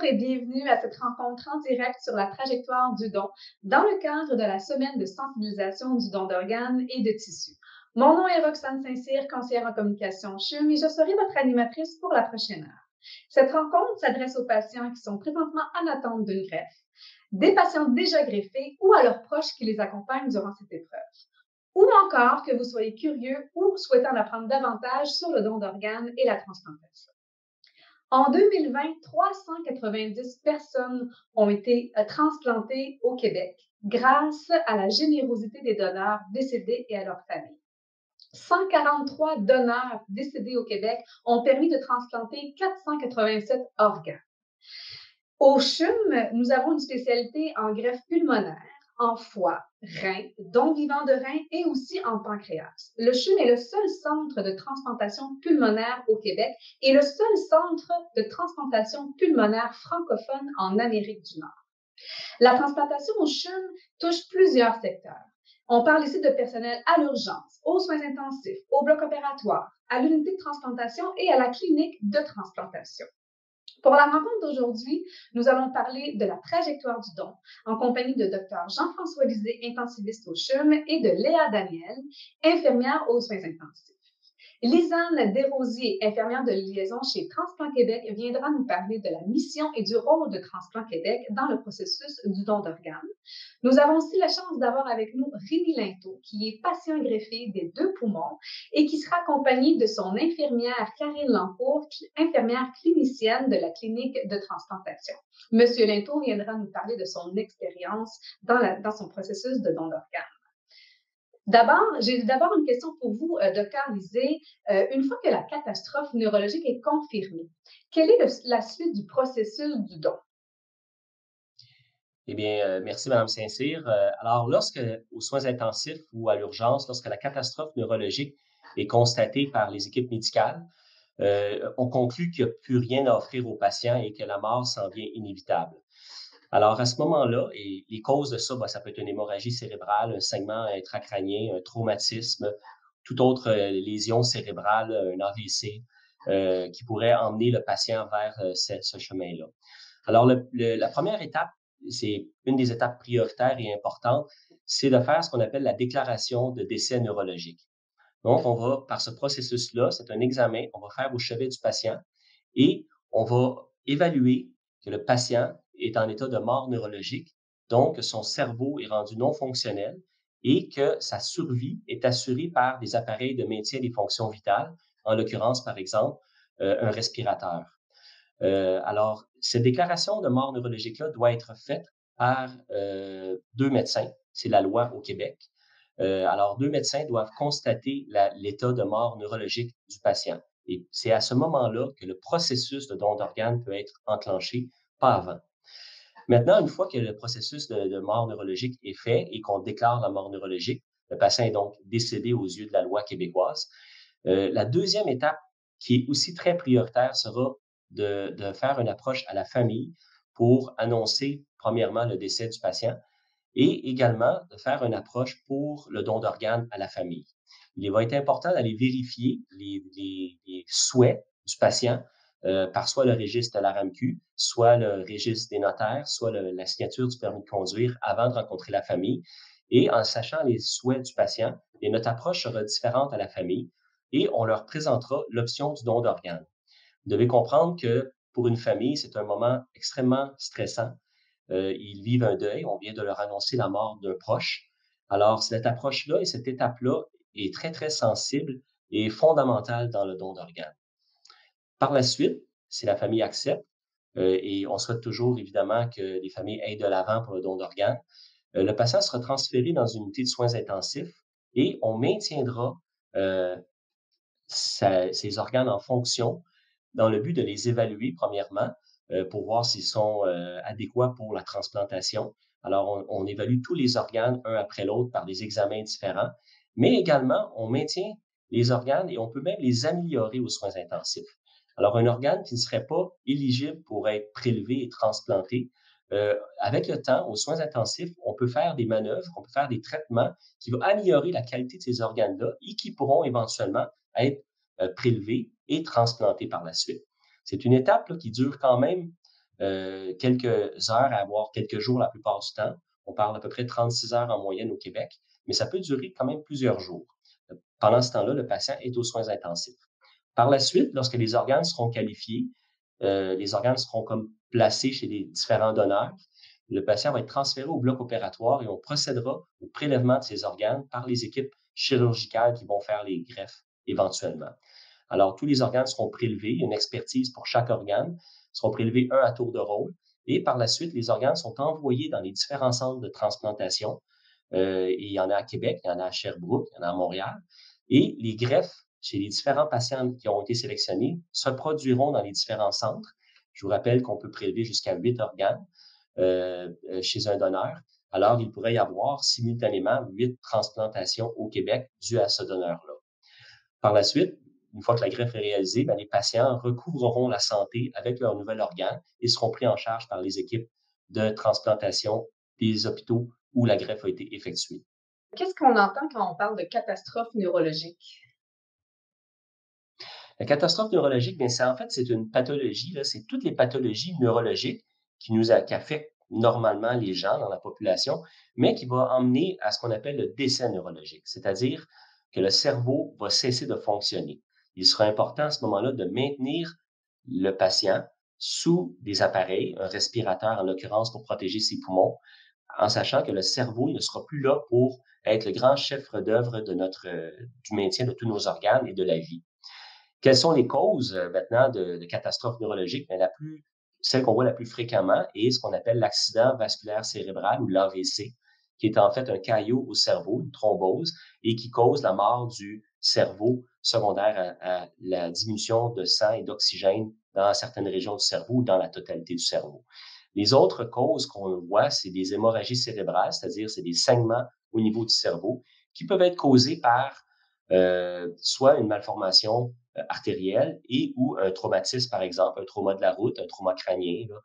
et bienvenue à cette rencontre en direct sur la trajectoire du don dans le cadre de la semaine de sensibilisation du don d'organes et de tissus. Mon nom est Roxane Saint-Cyr, conseillère en communication CHUM et je serai votre animatrice pour la prochaine heure. Cette rencontre s'adresse aux patients qui sont présentement en attente d'une greffe, des patients déjà greffés ou à leurs proches qui les accompagnent durant cette épreuve. Ou encore que vous soyez curieux ou souhaitant en apprendre davantage sur le don d'organes et la transplantation. En 2020, 390 personnes ont été transplantées au Québec grâce à la générosité des donneurs décédés et à leurs familles. 143 donneurs décédés au Québec ont permis de transplanter 487 organes. Au CHUM, nous avons une spécialité en greffe pulmonaire, en foie, rein, don vivant de rein et aussi en pancréas. Le CHUM est le seul centre de transplantation pulmonaire au Québec et le seul centre de transplantation pulmonaire francophone en Amérique du Nord. La transplantation au CHUM touche plusieurs secteurs. On parle ici de personnel à l'urgence, aux soins intensifs, au bloc opératoire, à l'unité de transplantation et à la clinique de transplantation. Pour la rencontre d'aujourd'hui, nous allons parler de la trajectoire du don en compagnie de Dr Jean-François Lisée, intensiviste au CHUM, et de Léa Daniel, infirmière aux soins intensifs. Lisanne Desrosiers, infirmière de liaison chez Transplant Québec, viendra nous parler de la mission et du rôle de Transplant Québec dans le processus du don d'organes. Nous avons aussi la chance d'avoir avec nous Rémi Linteau, qui est patient greffé des 2 poumons et qui sera accompagné de son infirmière Karine Lampour, infirmière clinicienne de la clinique de transplantation. Monsieur Linteau viendra nous parler de son expérience dans son processus de don d'organes. J'ai d'abord une question pour vous, Dr Lisée. Une fois que la catastrophe neurologique est confirmée, quelle est la suite du processus du don? Eh bien, merci Mme Saint-Cyr. Alors, aux soins intensifs ou à l'urgence, lorsque la catastrophe neurologique est constatée par les équipes médicales, on conclut qu'il n'y a plus rien à offrir aux patients et que la mort s'en vient inévitable. Alors, à ce moment-là, et les causes de ça, ça peut être une hémorragie cérébrale, un saignement intracrânien, un traumatisme, toute autre lésion cérébrale, un AVC, qui pourrait emmener le patient vers ce chemin-là. Alors, la première étape, c'est une des étapes prioritaires et importantes, c'est de faire ce qu'on appelle la déclaration de décès neurologique. Donc, on va, par ce processus-là, c'est un examen, on va faire au chevet du patient et on va évaluer que le patient est en état de mort neurologique, donc que son cerveau est rendu non fonctionnel et que sa survie est assurée par des appareils de maintien des fonctions vitales, en l'occurrence, par exemple, un respirateur. Alors, cette déclaration de mort neurologique-là doit être faite par 2 médecins. C'est la loi au Québec. Alors, 2 médecins doivent constater l'état de mort neurologique du patient. Et c'est à ce moment-là que le processus de don d'organes peut être enclenché, pas avant. Maintenant, une fois que le processus de mort neurologique est fait et qu'on déclare la mort neurologique, le patient est donc décédé aux yeux de la loi québécoise. La deuxième étape, qui est aussi très prioritaire, sera de faire une approche à la famille pour annoncer, premièrement, le décès du patient et également de faire une approche pour le don d'organes à la famille. Il va être important d'aller vérifier les souhaits du patient par soit le registre de la RAMQ, soit le registre des notaires, soit la signature du permis de conduire avant de rencontrer la famille. Et en sachant les souhaits du patient, notre approche sera différente à la famille et on leur présentera l'option du don d'organes. Vous devez comprendre que pour une famille, c'est un moment extrêmement stressant. Ils vivent un deuil, on vient de leur annoncer la mort d'un proche. Alors, cette approche-là et cette étape-là est très, très sensible et fondamentale dans le don d'organes. Par la suite, si la famille accepte, et on souhaite toujours évidemment que les familles aillent de l'avant pour le don d'organes, le patient sera transféré dans une unité de soins intensifs et on maintiendra ses organes en fonction dans le but de les évaluer premièrement pour voir s'ils sont adéquats pour la transplantation. Alors, on évalue tous les organes un après l'autre par des examens différents, mais également, on maintient les organes et on peut même les améliorer aux soins intensifs. Alors, un organe qui ne serait pas éligible pour être prélevé et transplanté, avec le temps, aux soins intensifs, on peut faire des manœuvres, on peut faire des traitements qui vont améliorer la qualité de ces organes-là et qui pourront éventuellement être prélevés et transplantés par la suite. C'est une étape là, qui dure quand même quelques heures à avoir quelques jours la plupart du temps. On parle à peu près de 36 heures en moyenne au Québec, mais ça peut durer quand même plusieurs jours. Pendant ce temps-là, le patient est aux soins intensifs. Par la suite, lorsque les organes seront qualifiés, les organes seront comme placés chez les différents donneurs, le patient va être transféré au bloc opératoire et on procédera au prélèvement de ces organes par les équipes chirurgicales qui vont faire les greffes éventuellement. Alors, tous les organes seront prélevés, il y a une expertise pour chaque organe, seront prélevés un à tour de rôle et par la suite, les organes sont envoyés dans les différents centres de transplantation. Et il y en a à Québec, il y en a à Sherbrooke, il y en a à Montréal. Et les greffes chez les différents patients qui ont été sélectionnés se produiront dans les différents centres. Je vous rappelle qu'on peut prélever jusqu'à 8 organes chez un donneur. Alors, il pourrait y avoir simultanément 8 transplantations au Québec dues à ce donneur-là. Par la suite, une fois que la greffe est réalisée, bien, les patients recouvreront la santé avec leur nouvel organe et seront pris en charge par les équipes de transplantation des hôpitaux où la greffe a été effectuée. Qu'est-ce qu'on entend quand on parle de catastrophe neurologique? La catastrophe neurologique, bien, c'est une pathologie, là, c'est toutes les pathologies neurologiques qui affectent normalement les gens dans la population, mais qui va emmener à ce qu'on appelle le décès neurologique, c'est-à-dire que le cerveau va cesser de fonctionner. Il sera important à ce moment-là de maintenir le patient sous des appareils, un respirateur en l'occurrence pour protéger ses poumons, en sachant que le cerveau ne sera plus là pour être le grand chef d'œuvre du maintien de tous nos organes et de la vie. Quelles sont les causes maintenant de catastrophes neurologiques? Bien, celle qu'on voit la plus fréquemment est ce qu'on appelle l'accident vasculaire cérébral ou l'AVC, qui est en fait un caillot au cerveau, une thrombose, et qui cause la mort du cerveau secondaire à la diminution de sang et d'oxygène dans certaines régions du cerveau ou dans la totalité du cerveau. Les autres causes qu'on voit, c'est des hémorragies cérébrales, c'est-à-dire c'est des saignements au niveau du cerveau qui peuvent être causés par soit une malformation artérielle et ou un traumatisme, par exemple, un trauma de la route, un trauma crânien. Là.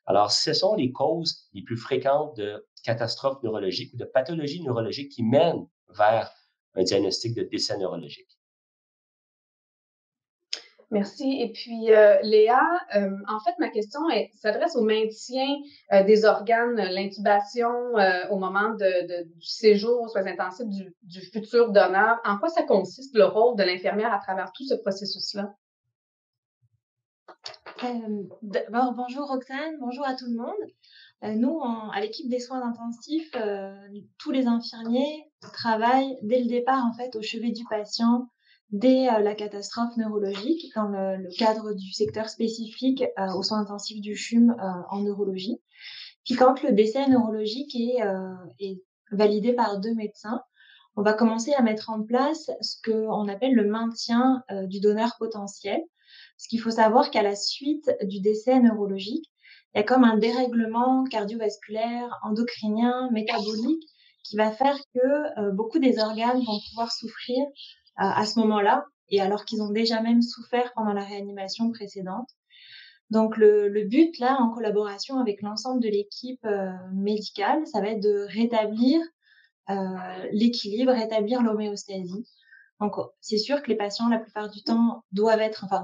Alors, ce sont les causes les plus fréquentes de catastrophes neurologiques ou de pathologies neurologiques qui mènent vers un diagnostic de décès neurologique. Merci. Et puis, Léa, en fait, ma question s'adresse au maintien des organes, l'intubation au moment du séjour aux soins intensifs du futur donneur. En quoi ça consiste, le rôle de l'infirmière à travers tout ce processus-là? Bonjour Roxane, bonjour à tout le monde. Nous, à l'équipe des soins intensifs, tous les infirmiers travaillent dès le départ en fait au chevet du patient, dès la catastrophe neurologique, dans le cadre du secteur spécifique aux soins intensifs du CHUM en neurologie. Puis quand le décès neurologique est validé par 2 médecins, on va commencer à mettre en place ce qu'on appelle le maintien du donneur potentiel. Parce qu'il faut savoir qu'à la suite du décès neurologique, il y a comme un dérèglement cardiovasculaire, endocrinien, métabolique qui va faire que beaucoup des organes vont pouvoir souffrir à ce moment-là, et alors qu'ils ont déjà même souffert pendant la réanimation précédente. Donc le but là, en collaboration avec l'ensemble de l'équipe médicale, ça va être de rétablir l'équilibre, rétablir l'homéostasie. Donc, c'est sûr que les patients, la plupart du temps,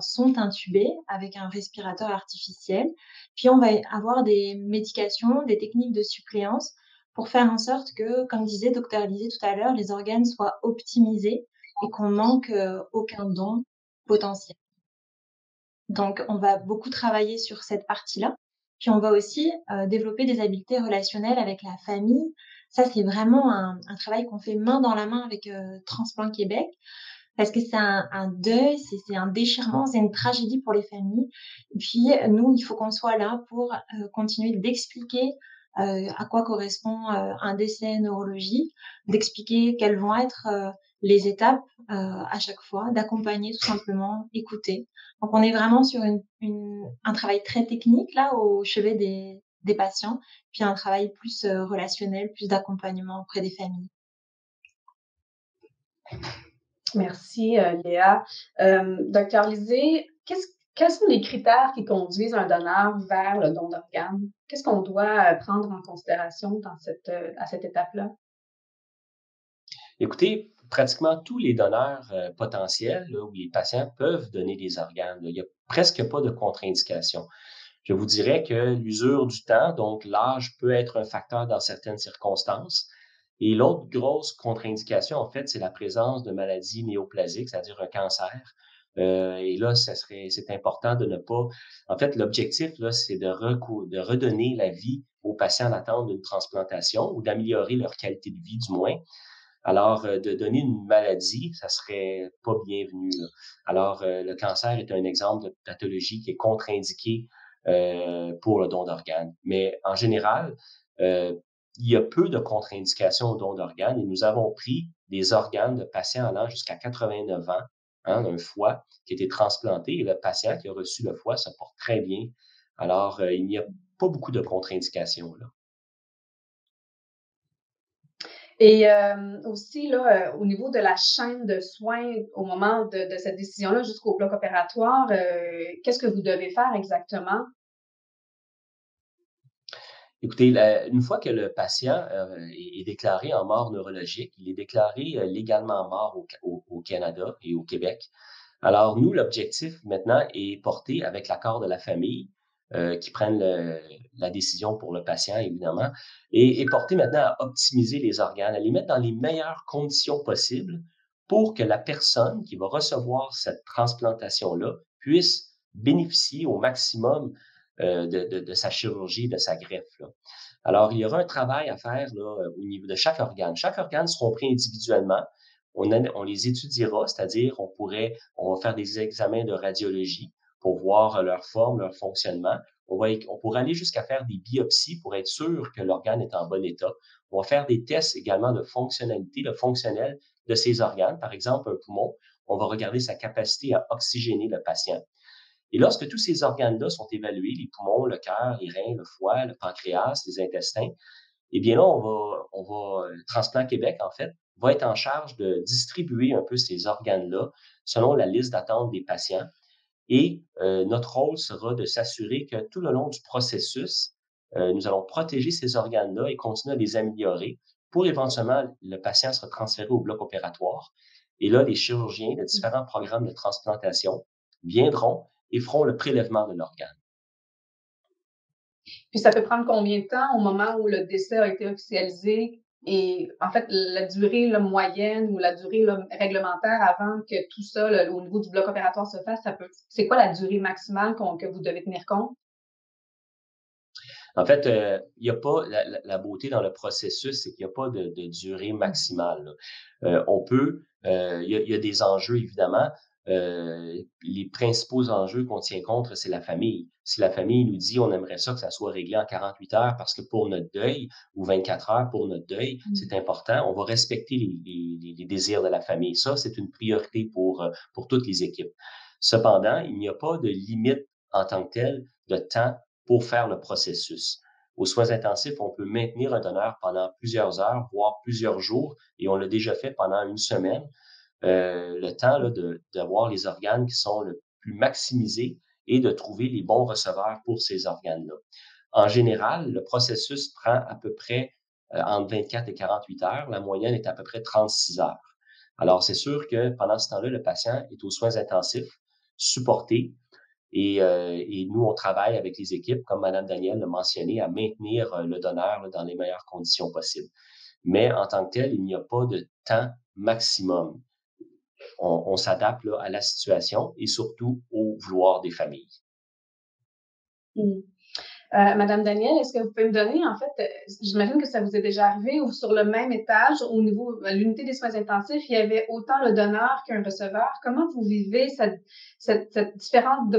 sont intubés avec un respirateur artificiel. Puis, on va avoir des médications, des techniques de suppléance pour faire en sorte que, comme disait Dr Alizé tout à l'heure, les organes soient optimisés et qu'on manque aucun don potentiel. Donc, on va beaucoup travailler sur cette partie-là. Puis, on va aussi développer des habiletés relationnelles avec la famille. Ça, c'est vraiment un travail qu'on fait main dans la main avec Transplant Québec, parce que c'est un deuil, c'est un déchirement, c'est une tragédie pour les familles. Et puis, nous, il faut qu'on soit là pour continuer d'expliquer à quoi correspond un décès neurologique, d'expliquer quelles vont être les étapes à chaque fois, d'accompagner tout simplement, écouter. Donc, on est vraiment sur un travail très technique là au chevet des patients, puis un travail plus relationnel, plus d'accompagnement auprès des familles. Merci, Léa. Docteur Lisée, quels sont les critères qui conduisent un donneur vers le don d'organes? Qu'est-ce qu'on doit prendre en considération à cette étape-là? Écoutez, pratiquement tous les donneurs potentiels là, ou les patients peuvent donner des organes. Là. Il n'y a presque pas de contre-indication. Je vous dirais que l'usure du temps, donc l'âge, peut être un facteur dans certaines circonstances. Et l'autre grosse contre-indication, en fait, c'est la présence de maladies néoplasiques, c'est-à-dire un cancer. Et là, c'est important de ne pas. En fait, l'objectif là, c'est de redonner la vie aux patients en attente d'une transplantation ou d'améliorer leur qualité de vie, du moins. Alors, de donner une maladie, ça serait pas bienvenu, là. Alors, le cancer est un exemple de pathologie qui est contre-indiquée pour le don d'organes. Mais en général, euh, il y a peu de contre-indications au don d'organes et nous avons pris des organes de patients allant jusqu'à 89 ans, hein, d'un foie qui a été transplanté et le patient qui a reçu le foie se porte très bien. Alors, il n'y a pas beaucoup de contre-indications là. Et aussi, là, au niveau de la chaîne de soins, au moment de cette décision-là jusqu'au bloc opératoire, qu'est-ce que vous devez faire exactement? Écoutez, une fois que le patient est déclaré en mort neurologique, il est déclaré légalement mort au Canada et au Québec. Alors, nous, l'objectif maintenant est porté avec l'accord de la famille qui prennent la décision pour le patient, évidemment, et est porté maintenant à optimiser les organes, à les mettre dans les meilleures conditions possibles pour que la personne qui va recevoir cette transplantation-là puisse bénéficier au maximum de sa chirurgie, de sa greffe, là. Alors, il y aura un travail à faire là, au niveau de chaque organe. Chaque organe sera pris individuellement. On les étudiera, c'est-à-dire on va faire des examens de radiologie pour voir leur forme, leur fonctionnement. On pourra aller jusqu'à faire des biopsies pour être sûr que l'organe est en bon état. On va faire des tests également de fonctionnalité, de fonctionnel de ces organes. Par exemple, un poumon, on va regarder sa capacité à oxygéner le patient. Et lorsque tous ces organes-là sont évalués, les poumons, le cœur, les reins, le foie, le pancréas, les intestins, eh bien là, Transplant Québec, en fait, va être en charge de distribuer un peu ces organes-là selon la liste d'attente des patients. Et notre rôle sera de s'assurer que tout le long du processus, nous allons protéger ces organes-là et continuer à les améliorer pour éventuellement le patient sera transféré au bloc opératoire. Et là, les chirurgiens de différents programmes de transplantation viendront et feront le prélèvement de l'organe. Puis ça peut prendre combien de temps au moment où le décès a été officialisé et en fait la durée là, moyenne ou la durée là, réglementaire avant que tout ça là, au niveau du bloc opératoire se fasse, c'est quoi la durée maximale que vous devez tenir compte? En fait, il y a pas la beauté dans le processus, c'est qu'il n'y a pas de durée maximale, là. Il y a des enjeux, évidemment. Les principaux enjeux qu'on tient compte, c'est la famille. Si la famille nous dit on aimerait ça que ça soit réglé en 48 heures parce que pour notre deuil ou 24 heures pour notre deuil, c'est important, on va respecter les désirs de la famille. Ça, c'est une priorité pour toutes les équipes. Cependant, il n'y a pas de limite en tant que telle de temps pour faire le processus. Aux soins intensifs, on peut maintenir un donneur pendant plusieurs heures, voire plusieurs jours, et on l'a déjà fait pendant une semaine. Le temps là, d'avoir les organes qui sont le plus maximisés et de trouver les bons receveurs pour ces organes-là. En général, le processus prend à peu près entre 24 et 48 heures. La moyenne est à peu près 36 heures. Alors, c'est sûr que pendant ce temps-là, le patient est aux soins intensifs, supporté, et nous, on travaille avec les équipes, comme Mme Danielle l'a mentionné, à maintenir le donneur là, dans les meilleures conditions possibles. Mais en tant que tel, il n'y a pas de temps maximum. On s'adapte là, à la situation et surtout au vouloir des familles. Mmh. Madame Danielle, est-ce que vous pouvez me donner, en fait, j'imagine que ça vous est déjà arrivé ou sur le même étage, au niveau de l'unité des soins intensifs, il y avait autant le donneur qu'un receveur. Comment vous vivez cette différence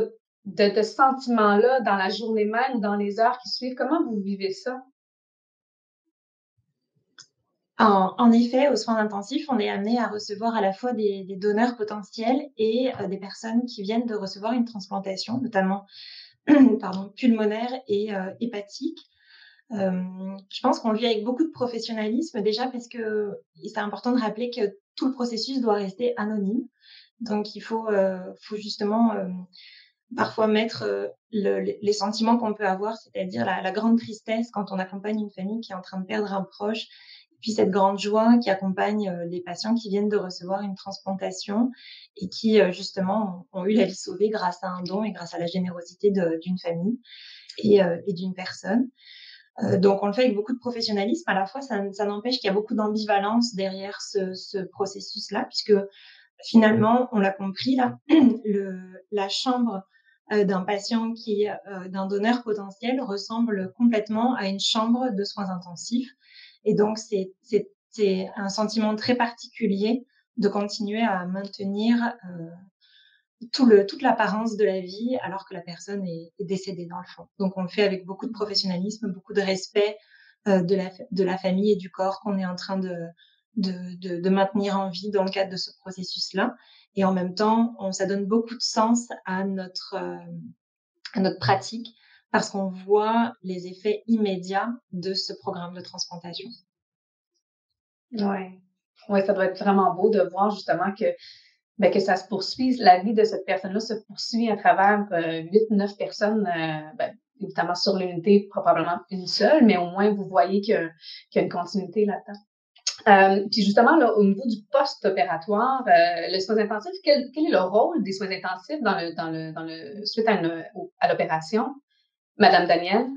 de sentiments-là dans la journée même ou dans les heures qui suivent? Comment vous vivez ça? En effet, aux soins intensifs, on est amené à recevoir à la fois des donneurs potentiels et des personnes qui viennent de recevoir une transplantation, notamment pulmonaire et hépatique. Je pense qu'on le vit avec beaucoup de professionnalisme déjà parce que c'est important de rappeler que tout le processus doit rester anonyme. Donc il faut justement parfois mettre les sentiments qu'on peut avoir, c'est-à-dire la grande tristesse quand on accompagne une famille qui est en train de perdre un proche, puis cette grande joie qui accompagne les patients qui viennent de recevoir une transplantation et qui justement ont eu la vie sauvée grâce à un don et grâce à la générosité d'une famille. et d'une personne. Donc, on le fait avec beaucoup de professionnalisme. À la fois, ça n'empêche qu'il y a beaucoup d'ambivalence derrière ce processus-là, puisque finalement, on l'a compris là, la chambre d'un patient d'un donneur potentiel ressemble complètement à une chambre de soins intensifs. Et donc, c'est un sentiment très particulier de continuer à maintenir toute l'apparence de la vie alors que la personne est décédée dans le fond. Donc, on le fait avec beaucoup de professionnalisme, beaucoup de respect de la famille et du corps qu'on est en train de maintenir en vie dans le cadre de ce processus-là. Et en même temps, ça donne beaucoup de sens à notre pratique parce qu'on voit les effets immédiats de ce programme de transplantation. Ouais. Ouais, ça doit être vraiment beau de voir justement que ça se poursuit, la vie de cette personne-là se poursuit à travers 8-9 personnes, évidemment sur l'unité, probablement une seule, mais au moins vous voyez qu'il y a une continuité là-dedans. Puis justement, là, au niveau du post-opératoire, le soins intensif, quel est le rôle des soins intensifs suite à l'opération? Madame Danielle?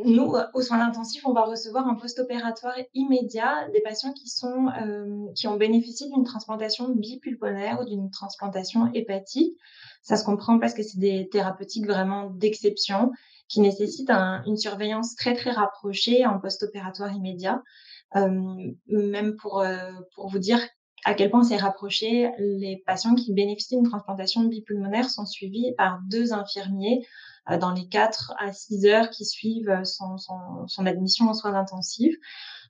Nous, aux soins intensifs, on va recevoir en post-opératoire immédiat des patients qui ont bénéficié d'une transplantation bipulmonaire ou d'une transplantation hépatique. Ça se comprend parce que c'est des thérapeutiques vraiment d'exception qui nécessitent une surveillance très, très rapprochée en post-opératoire immédiat. Même pour vous dire à quel point c'est rapproché, les patients qui bénéficient d'une transplantation bipulmonaire sont suivis par 2 infirmiers dans les 4 à 6 heures qui suivent son admission aux soins intensifs.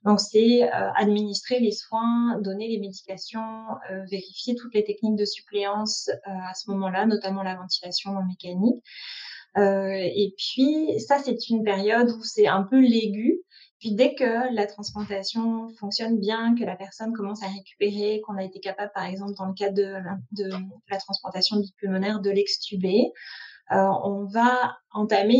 Donc, c'est administrer les soins, donner les médications, vérifier toutes les techniques de suppléance à ce moment-là, notamment la ventilation mécanique. Et puis, ça, c'est une période où c'est un peu l'aigu. Puis, dès que la transplantation fonctionne bien, que la personne commence à récupérer, qu'on a été capable, par exemple, dans le cadre de la transplantation bipulmonaire, de l'extuber, on va entamer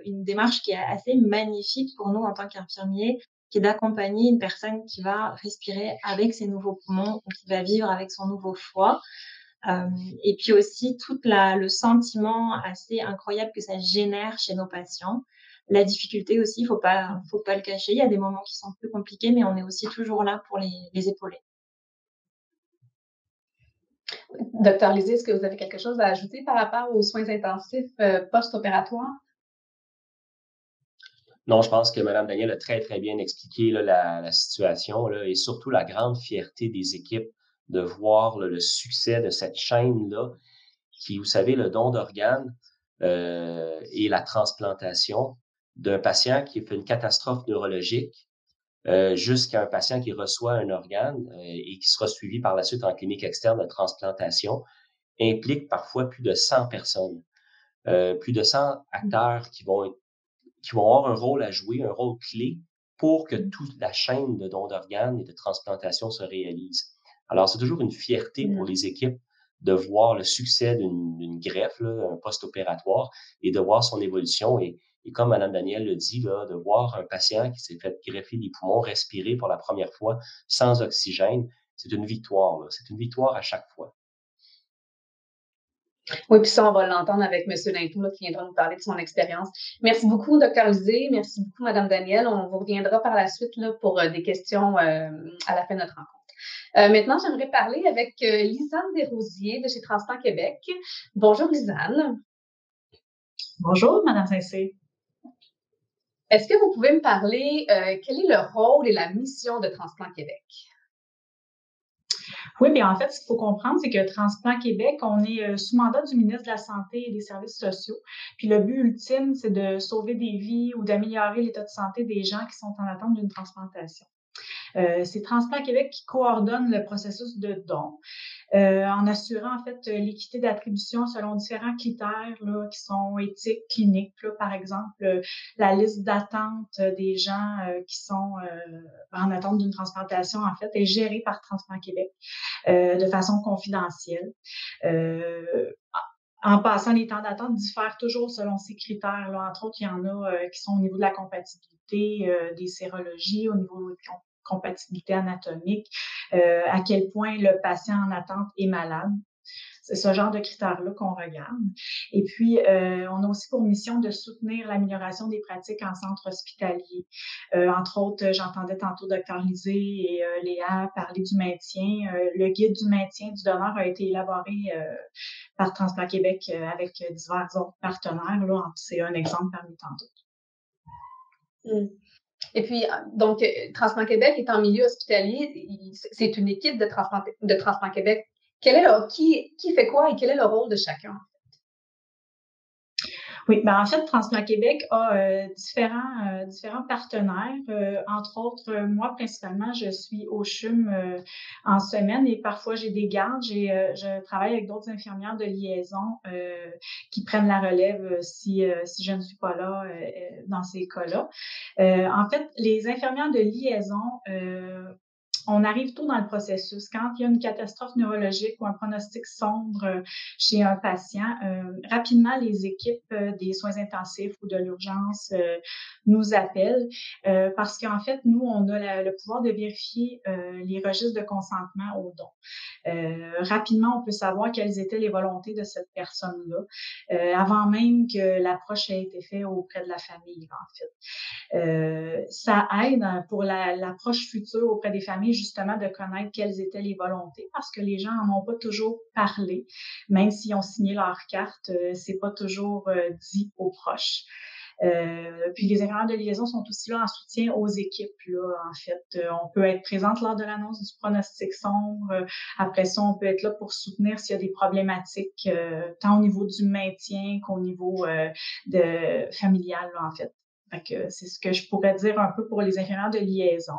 une démarche qui est assez magnifique pour nous en tant qu'infirmiers, qui est d'accompagner une personne qui va respirer avec ses nouveaux poumons ou qui va vivre avec son nouveau foie. Et puis aussi le sentiment assez incroyable que ça génère chez nos patients. La difficulté aussi, faut pas le cacher. Il y a des moments qui sont plus compliqués, mais on est aussi toujours là pour les épauler. Docteur Lisier, est-ce que vous avez quelque chose à ajouter par rapport aux soins intensifs post-opératoires? Non, je pense que Mme Danielle a très, très bien expliqué là, la situation là, et surtout la grande fierté des équipes de voir là, le succès de cette chaîne-là qui, vous savez, le don d'organes et la transplantation d'un patient qui fait une catastrophe neurologique jusqu'à un patient qui reçoit un organe et qui sera suivi par la suite en clinique externe de transplantation, implique parfois plus de 100 personnes, plus de 100 acteurs qui vont avoir un rôle à jouer, un rôle clé pour que toute la chaîne de dons d'organes et de transplantation se réalise. Alors, c'est toujours une fierté pour les équipes de voir le succès d'une greffe, là, un post-opératoire, et de voir son évolution. Et comme Mme Danielle le dit, là, de voir un patient qui s'est fait greffer les poumons, respirer pour la première fois sans oxygène, c'est une victoire. Là. C'est une victoire à chaque fois. Oui, puis ça, on va l'entendre avec M. Lintou, qui viendra nous parler de son expérience. Merci beaucoup, Dr. Lisier. Merci beaucoup, Mme Danielle. On vous reviendra par la suite là, pour des questions à la fin de notre rencontre. Maintenant, j'aimerais parler avec Lisanne Desrosiers de chez Transplant Québec. Bonjour, Lisanne. Bonjour, Mme Saint-Cyr. Est-ce que vous pouvez me parler quel est le rôle et la mission de Transplant Québec? Oui, bien en fait, ce qu'il faut comprendre, c'est que Transplant Québec, on est sous mandat du ministre de la Santé et des Services sociaux. Puis le but ultime, c'est de sauver des vies ou d'améliorer l'état de santé des gens qui sont en attente d'une transplantation. C'est Transplant Québec qui coordonne le processus de don en assurant en fait l'équité d'attribution selon différents critères là, qui sont éthiques, cliniques. Là, par exemple, la liste d'attente des gens qui sont en attente d'une transplantation en fait est gérée par Transplant Québec de façon confidentielle. En passant, les temps d'attente diffèrent toujours selon ces critères. Là. Entre autres, il y en a qui sont au niveau de la compatibilité des sérologies, au niveau de compatibilité anatomique, à quel point le patient en attente est malade. C'est ce genre de critères-là qu'on regarde. Et puis, on a aussi pour mission de soutenir l'amélioration des pratiques en centre hospitalier. Entre autres, j'entendais tantôt Dr. Lisée et Léa parler du maintien. Le guide du maintien du donneur a été élaboré par Transplant Québec avec divers autres partenaires. Là, c'est un exemple parmi tant d'autres. Et puis, donc, Transplant Québec est en milieu hospitalier. C'est une équipe de Transplant Québec. Qui fait quoi et quel est le rôle de chacun? Oui, en fait, Transplant Québec a différents partenaires. Entre autres, moi, principalement, je suis au CHUM en semaine et parfois j'ai des gardes. Je travaille avec d'autres infirmières de liaison qui prennent la relève si je ne suis pas là dans ces cas-là. En fait, les infirmières de liaison on arrive tôt dans le processus. Quand il y a une catastrophe neurologique ou un pronostic sombre chez un patient, rapidement, les équipes des soins intensifs ou de l'urgence nous appellent parce qu'en fait, nous, on a le pouvoir de vérifier les registres de consentement au don. Rapidement, on peut savoir quelles étaient les volontés de cette personne-là avant même que l'approche ait été faite auprès de la famille, en fait. Ça aide pour l'approche future auprès des familles, justement, de connaître quelles étaient les volontés parce que les gens n'en ont pas toujours parlé. Même s'ils ont signé leur carte, c'est pas toujours dit aux proches. Puis les infirmières de liaison sont aussi là en soutien aux équipes. Là, en fait, on peut être présente lors de l'annonce du pronostic sombre. Après ça, on peut être là pour soutenir s'il y a des problématiques, tant au niveau du maintien qu'au niveau de familial, là, en fait. C'est ce que je pourrais dire un peu pour les infirmières de liaison.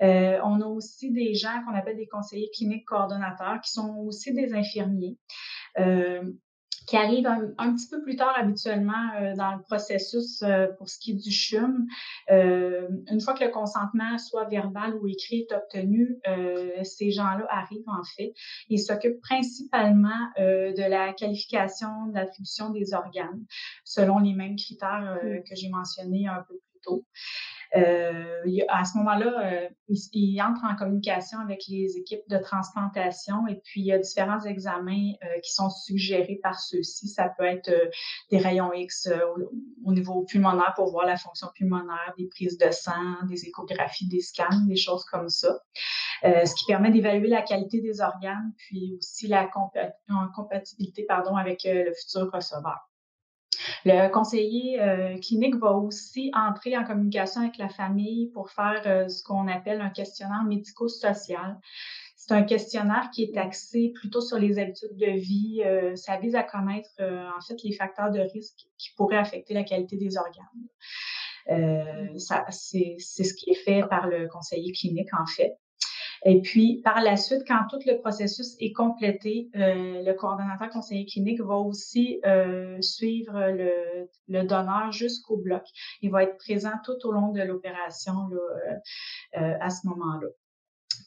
On a aussi des gens qu'on appelle des conseillers cliniques coordonnateurs qui sont aussi des infirmiers. Qui arrivent un petit peu plus tard habituellement dans le processus pour ce qui est du CHUM. Une fois que le consentement, soit verbal ou écrit, est obtenu, ces gens-là arrivent en fait. Ils s'occupent principalement de la qualification, de l'attribution des organes, selon les mêmes critères que j'ai mentionnés un peu plus tôt. À ce moment-là, ils entrent en communication avec les équipes de transplantation et puis il y a différents examens qui sont suggérés par ceux-ci. Ça peut être des rayons X au niveau pulmonaire pour voir la fonction pulmonaire, des prises de sang, des échographies, des scans, des choses comme ça. Ce qui permet d'évaluer la qualité des organes puis aussi la compatibilité avec le futur receveur. Le conseiller clinique va aussi entrer en communication avec la famille pour faire ce qu'on appelle un questionnaire médico-social. C'est un questionnaire qui est axé plutôt sur les habitudes de vie. Ça vise à connaître en fait les facteurs de risque qui pourraient affecter la qualité des organes. C'est ce qui est fait par le conseiller clinique en fait. Et puis, par la suite, quand tout le processus est complété, le coordonnateur conseiller clinique va aussi suivre le donneur jusqu'au bloc. Il va être présent tout au long de l'opération à ce moment-là.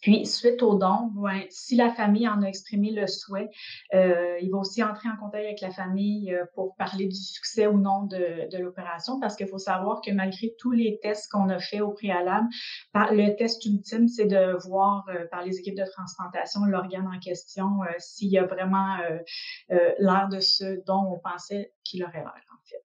Puis, suite au don, si la famille en a exprimé le souhait, il va aussi entrer en contact avec la famille pour parler du succès ou non de l'opération, parce qu'il faut savoir que malgré tous les tests qu'on a fait au préalable, le test ultime, c'est de voir par les équipes de transplantation l'organe en question, s'il y a vraiment l'air de ce dont on pensait qu'il aurait l'air, en fait.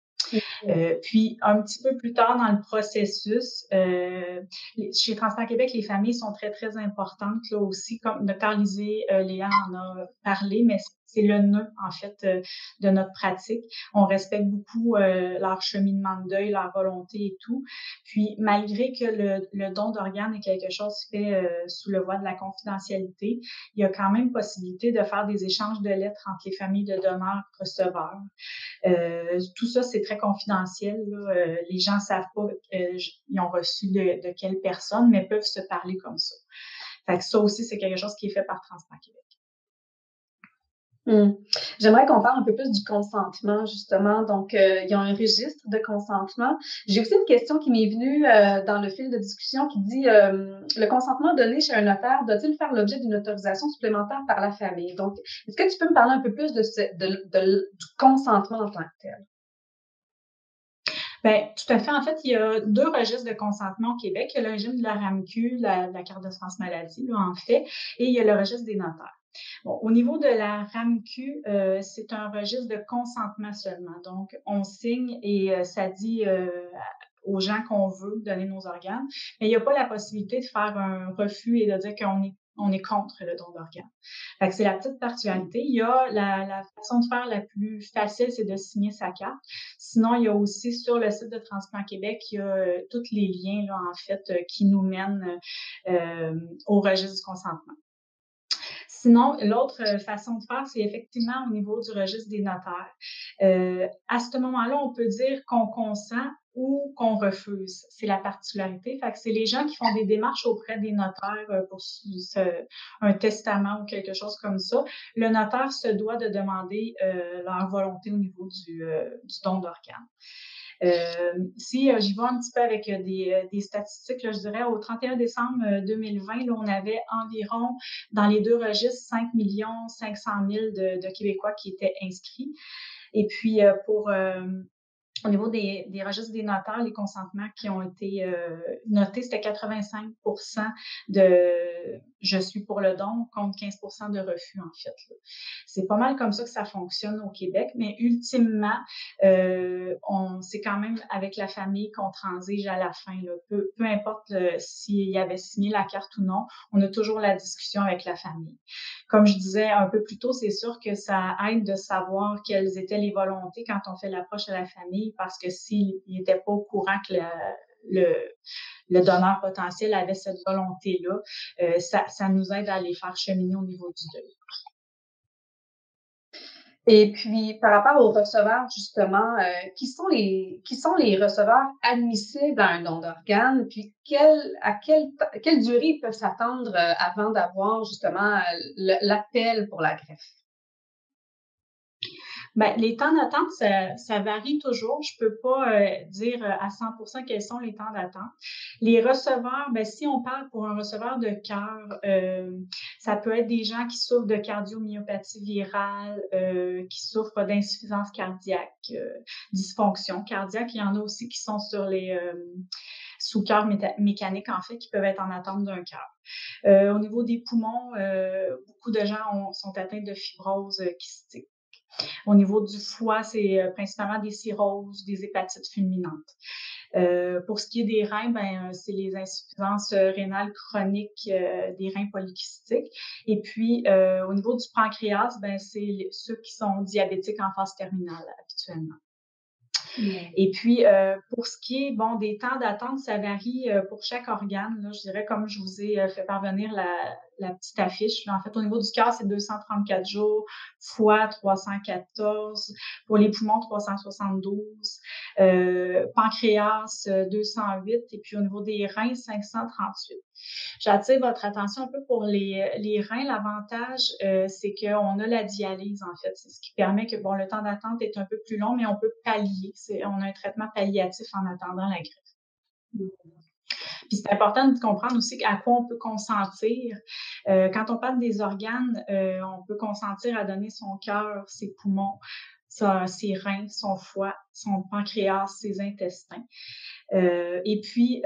Puis, un petit peu plus tard dans le processus, chez Transplant Québec, les familles sont très, très importantes là aussi. Comme Dr. Lisée, Léa en a parlé, mais c'est le nœud, en fait, de notre pratique. On respecte beaucoup leur cheminement de deuil, leur volonté et tout. Puis, malgré que le don d'organes est quelque chose fait sous le voile de la confidentialité, il y a quand même possibilité de faire des échanges de lettres entre les familles de donneurs-receveurs. Tout ça, c'est très confidentiel. Là. Les gens ne savent pas ils ont reçu de quelle personne, mais peuvent se parler comme ça. Fait que ça aussi, c'est quelque chose qui est fait par Transplant Québec. J'aimerais qu'on parle un peu plus du consentement, justement. Donc, il y a un registre de consentement. J'ai aussi une question qui m'est venue dans le fil de discussion qui dit le consentement donné chez un notaire doit-il faire l'objet d'une autorisation supplémentaire par la famille? Donc, est-ce que tu peux me parler un peu plus du consentement en tant que tel? Bien, tout à fait. En fait, il y a 2 registres de consentement au Québec. Il y a le régime de la RAMQ, la carte d'assurance maladie, là, en fait, et il y a le registre des notaires. Bon, au niveau de la RAMQ, c'est un registre de consentement seulement. Donc, on signe et ça dit aux gens qu'on veut donner nos organes, mais il n'y a pas la possibilité de faire un refus et de dire qu'on est contre le don d'organes. Fait que c'est la petite particularité. Il y a la façon de faire la plus facile, c'est de signer sa carte. Sinon, il y a aussi sur le site de Transplant Québec, il y a tous les liens, là, en fait, qui nous mènent au registre du consentement. Sinon, l'autre façon de faire, c'est effectivement au niveau du registre des notaires. À ce moment-là, on peut dire qu'on consent ou qu'on refuse. C'est la particularité. Fait que c'est les gens qui font des démarches auprès des notaires pour un testament ou quelque chose comme ça. Le notaire se doit de demander leur volonté au niveau du don d'organes. Si j'y vais un petit peu avec des statistiques, là, je dirais au 31 décembre 2020, là, on avait environ dans les deux registres 5 500 000 de Québécois qui étaient inscrits. Et puis au niveau des registres des notaires, les consentements qui ont été notés, c'était 85% de « je suis pour le don » contre 15% de refus, en fait. C'est pas mal comme ça que ça fonctionne au Québec, mais ultimement, c'est quand même avec la famille qu'on transige à la fin. Là. Peu importe s'il avait signé la carte ou non, on a toujours la discussion avec la famille. Comme je disais un peu plus tôt, c'est sûr que ça aide de savoir quelles étaient les volontés quand on fait l'approche à la famille, parce que s'il n'était pas au courant que le donneur potentiel avait cette volonté-là, ça nous aide à les faire cheminer au niveau du deuil. Et puis, par rapport aux receveurs, justement, qui sont les receveurs admissibles à un don d'organes? Puis, quelle durée ils peuvent s'attendre avant d'avoir, justement, l'appel pour la greffe? Ben, les temps d'attente, ça varie toujours. Je peux pas dire à 100% quels sont les temps d'attente. Les receveurs, ben, si on parle pour un receveur de cœur, ça peut être des gens qui souffrent de cardiomyopathie virale, qui souffrent d'insuffisance cardiaque, dysfonction cardiaque. Il y en a aussi qui sont sur les sous cœur mécanique, en fait, qui peuvent être en attente d'un cœur. Au niveau des poumons, beaucoup de gens sont atteints de fibrose kystique. Au niveau du foie, c'est principalement des cirrhoses, des hépatites fulminantes. Pour ce qui est des reins, ben c'est les insuffisances rénales chroniques des reins polykystiques. Et puis, au niveau du pancréas, ben c'est ceux qui sont diabétiques en phase terminale habituellement. Et puis, pour ce qui est des temps d'attente, ça varie pour chaque organe. Là, je dirais, comme je vous ai fait parvenir la petite affiche. Là, en fait, au niveau du cœur, c'est 234 jours, foie 314, pour les poumons 372, pancréas 208 et puis au niveau des reins 538. J'attire votre attention un peu pour les reins. L'avantage, c'est qu'on a la dialyse, en fait. C'est ce qui permet que, le temps d'attente est un peu plus long, mais on peut pallier. On a un traitement palliatif en attendant la greffe. Puis c'est important de comprendre aussi à quoi on peut consentir. Quand on parle des organes, on peut consentir à donner son cœur, ses poumons, ses reins, son foie, son pancréas, ses intestins. Et puis,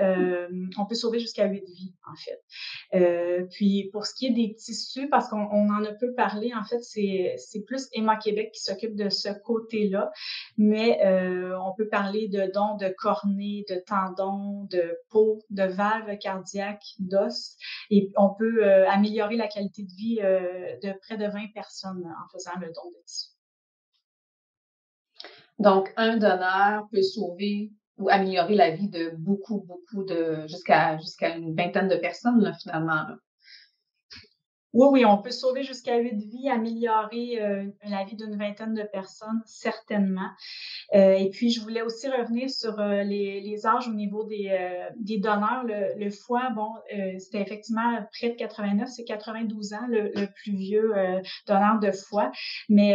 on peut sauver jusqu'à 8 vies, en fait. Puis, pour ce qui est des tissus, parce qu'on en a peu parlé, en fait, c'est plus Héma-Québec qui s'occupe de ce côté-là, mais on peut parler de dons de cornée, de tendons, de peau, de valves cardiaques, d'os, et on peut améliorer la qualité de vie de près de 20 personnes en faisant le don de tissus. Donc, un donneur peut sauver ou améliorer la vie de beaucoup jusqu'à une vingtaine de personnes, là, finalement. Là. Oui, on peut sauver jusqu'à 8 vies, améliorer la vie d'une vingtaine de personnes, certainement. Et puis, je voulais aussi revenir sur les âges au niveau des donneurs. Le foie, c'était effectivement près de 89, c'est 92 ans, le plus vieux donneur de foie. Mais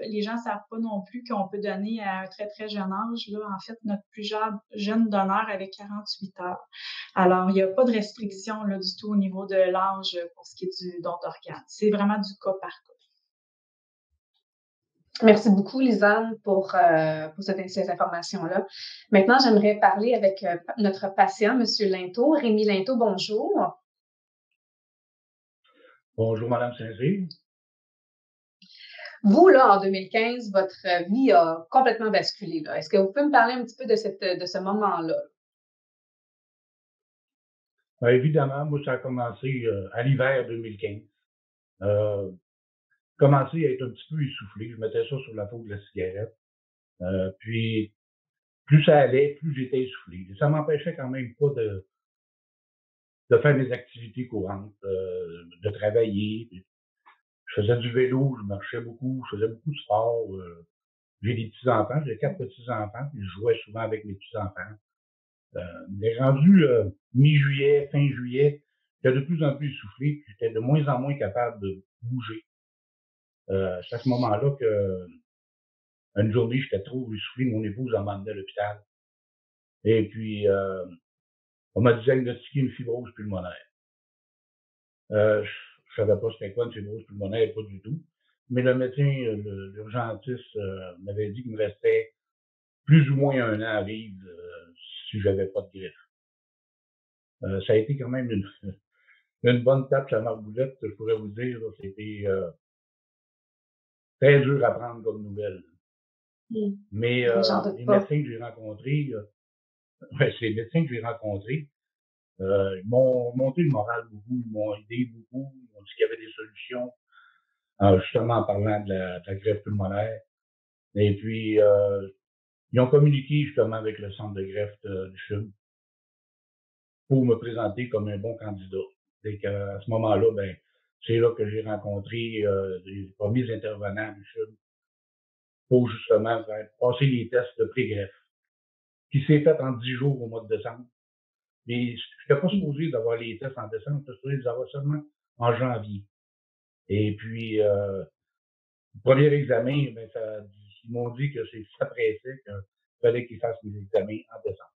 les gens ne savent pas non plus qu'on peut donner à un très, très jeune âge. Là, en fait, notre plus jeune donneur avait 48 heures. Alors, il n'y a pas de restriction là, du tout au niveau de l'âge pour ce qui est du don d'organes. C'est vraiment du cas par cas. Merci beaucoup, Lisanne, pour ces informations-là. Maintenant, j'aimerais parler avec notre patient, M. Linteau. Rémi Linteau, bonjour. Bonjour, Mme Saint-Cyr. Vous, là, en 2015, votre vie a complètement basculé, là. Est-ce que vous pouvez me parler un petit peu de ce moment-là? Ben, évidemment, moi, ça a commencé à l'hiver 2015. Commencé à être un petit peu essoufflé. Je mettais ça sur la peau de la cigarette. Puis, plus ça allait, plus j'étais essoufflé. Ça m'empêchait quand même pas de faire mes activités courantes, de travailler. Je faisais du vélo, je marchais beaucoup, je faisais beaucoup de sport. J'ai des petits-enfants, j'ai 4 petits-enfants, puis je jouais souvent avec mes petits-enfants. Mais rendu mi-juillet, fin juillet, j'étais de plus en plus essoufflé, puis j'étais de moins en moins capable de bouger. C'est à ce moment-là que une journée, j'étais trop essoufflé, mon épouse m'a emmené à l'hôpital. Et puis, on m'a diagnostiqué une fibrose pulmonaire. Je savais pas c'était quoi une fibrose pulmonaire, pas du tout. Mais le médecin, l'urgentiste, m'avait dit qu'il me restait plus ou moins 1 an à vivre si j'avais pas de greffe. Ça a été quand même une bonne tape à marboulette, je pourrais vous dire. C'était très dur à prendre comme nouvelle. Mais les médecins que j'ai rencontrés, c'est les médecins que j'ai rencontrés, ils m'ont monté le moral beaucoup, ils m'ont aidé beaucoup, ils m'ont dit qu'il y avait des solutions, justement en parlant de la greffe pulmonaire. Et puis, ils ont communiqué justement avec le centre de greffe du CHUM pour me présenter comme un bon candidat. Et qu'à ce moment-là, ben, c'est là que j'ai rencontré les premiers intervenants du CHUM pour justement faire passer les tests de pré-greffe, qui s'est fait en 10 jours au mois de décembre. Mais je n'étais pas supposé d'avoir les tests en décembre, j'étais supposé les avoir seulement en janvier. Et puis, le premier examen, ben, ils m'ont dit que ça pressait, qu'il fallait qu'ils fassent les examens en décembre.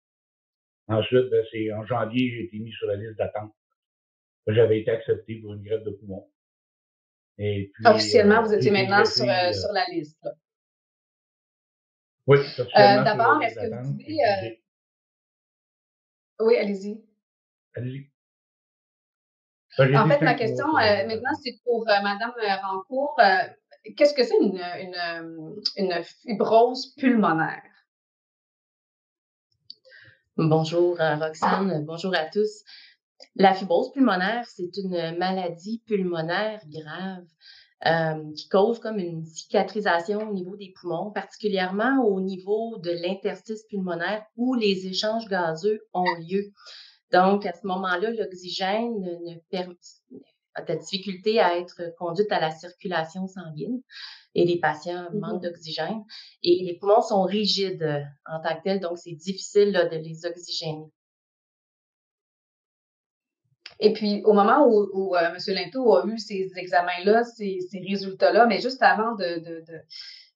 Ensuite, ben, c'est en janvier, j'ai été mis sur la liste d'attente. J'avais été accepté pour une greffe de poumon. Et puis, officiellement, vous étiez j'ai été maintenant greffé, sur la liste, là. Oui, officiellement sur D'abord, la liste est-ce que vous d'attente. pouvez... Oui, allez-y. Allez-y. En fait, ma question maintenant, c'est pour Madame Rancourt. Qu'est-ce que c'est une fibrose pulmonaire? Bonjour Roxane, bonjour à tous. La fibrose pulmonaire, c'est une maladie pulmonaire grave qui cause comme une cicatrisation au niveau des poumons, particulièrement au niveau de l'interstice pulmonaire où les échanges gazeux ont lieu. Donc, à ce moment-là, l'oxygène a de la difficulté à être conduite à la circulation sanguine et les patients manquent d'oxygène. Et les poumons sont rigides en tant que tels, donc c'est difficile là, de les oxygéner. Et puis, au moment où M. Linteau a eu ces examens-là, ces résultats-là, mais juste avant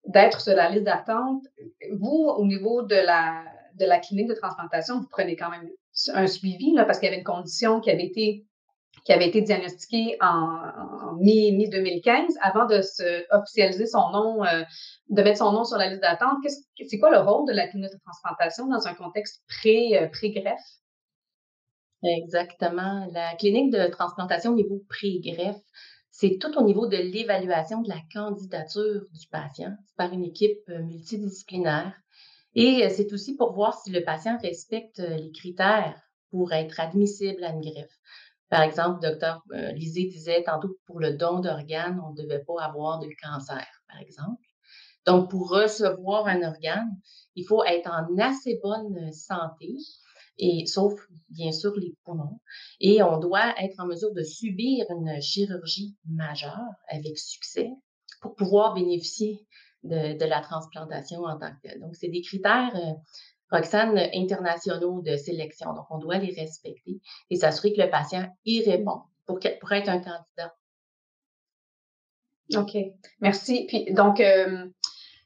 d'être sur la liste d'attente, vous, au niveau de la clinique de transplantation, vous prenez quand même un suivi, là, parce qu'il y avait une condition qui avait été diagnostiquée en mi-2015 avant de officialiser son nom, de mettre son nom sur la liste d'attente. C'est quoi le rôle de la clinique de transplantation dans un contexte pré-greffe? Exactement. La clinique de transplantation au niveau pré-greffe, c'est tout au niveau de l'évaluation de la candidature du patient. C'est par une équipe multidisciplinaire. Et c'est aussi pour voir si le patient respecte les critères pour être admissible à une greffe. Par exemple, docteur Lisée disait tantôt pour le don d'organes, on ne devait pas avoir de cancer, par exemple. Donc, pour recevoir un organe, il faut être en assez bonne santé, et sauf bien sûr les poumons. Et on doit être en mesure de subir une chirurgie majeure avec succès pour pouvoir bénéficier de la transplantation en tant que telle. Donc, c'est des critères, Roxane, internationaux de sélection. Donc, on doit les respecter et s'assurer que le patient y répond pour être un candidat. OK. Merci. Puis, donc,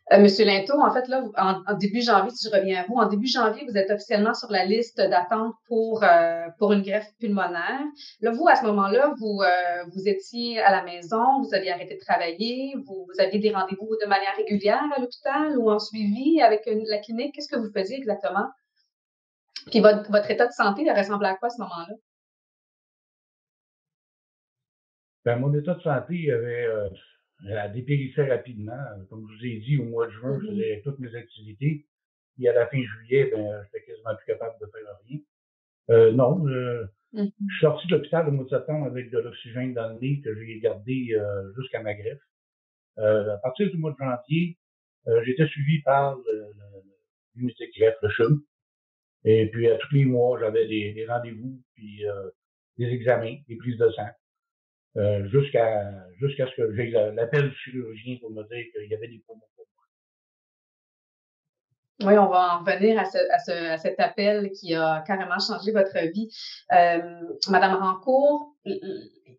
Monsieur Linteau, en fait, là, en début janvier, si je reviens à vous, en début janvier, vous êtes officiellement sur la liste d'attente pour une greffe pulmonaire. Là, vous, à ce moment-là, vous étiez à la maison, vous aviez arrêté de travailler, vous aviez des rendez-vous de manière régulière à l'hôpital ou en suivi avec la clinique. Qu'est-ce que vous faisiez exactement? Puis votre état de santé, il ressemblait à quoi à ce moment-là? Ben, mon état de santé, il y avait elle dépérissait rapidement. Comme je vous ai dit, au mois de juin, je faisais toutes mes activités. Puis à la fin juillet, ben, j'étais quasiment plus capable de faire rien. Non, je suis sorti de l'hôpital au mois de septembre avec de l'oxygène dans le nez que j'ai gardé jusqu'à ma greffe. À partir du mois de janvier, j'étais suivi par l'unité de greffe, le CHUM. Et puis, à tous les mois, j'avais des rendez-vous, puis des examens, des prises de sang, jusqu'à ce que j'ai l'appel du chirurgien pour me dire qu'il y avait des poumons pour moi. Oui, on va en revenir à cet appel qui a carrément changé votre vie. Madame Rancourt,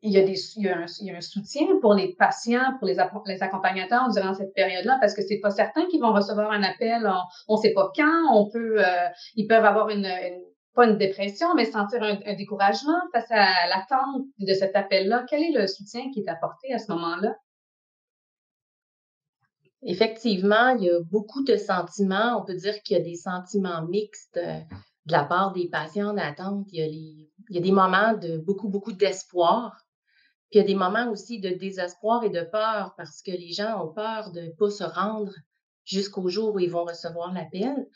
il y a un soutien pour les patients, pour les accompagnateurs durant cette période-là, parce que c'est pas certain qu'ils vont recevoir un appel. On sait pas quand. Ils peuvent avoir pas une dépression, mais sentir un découragement face à l'attente de cet appel-là. Quel est le soutien qui est apporté à ce moment-là? Effectivement, il y a beaucoup de sentiments. On peut dire qu'il y a des sentiments mixtes de la part des patients en attente. Il y a des moments de beaucoup d'espoir. Puis il y a des moments aussi de désespoir et de peur parce que les gens ont peur de ne pas se rendre jusqu'au jour où ils vont recevoir l'appel.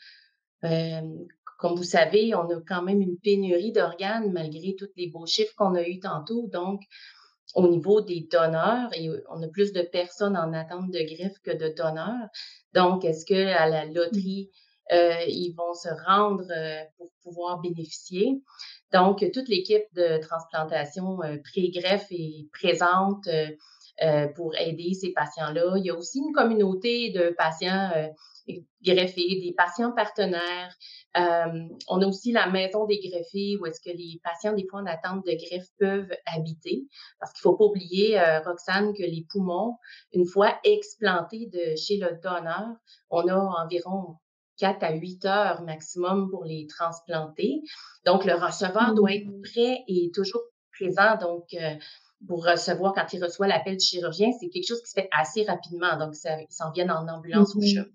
Comme vous savez, on a quand même une pénurie d'organes malgré tous les beaux chiffres qu'on a eus tantôt. Donc, au niveau des donneurs, et on a plus de personnes en attente de greffe que de donneurs. Donc, est-ce qu'à la loterie, ils vont se rendre pour pouvoir bénéficier? Donc, toute l'équipe de transplantation pré-greffe est présente pour aider ces patients-là. Il y a aussi une communauté de patients greffés, des patients partenaires. On a aussi la maison des greffés où est-ce que les patients, des fois en attente de greffe, peuvent habiter. Parce qu'il ne faut pas oublier, Roxane, que les poumons, une fois explantés de chez le donneur, on a environ 4 à 8 heures maximum pour les transplanter. Donc, le receveur doit être prêt et toujours présent. Donc, pour recevoir, quand il reçoit l'appel du chirurgien, c'est quelque chose qui se fait assez rapidement. Donc, ils s'en viennent en ambulance au CHUM.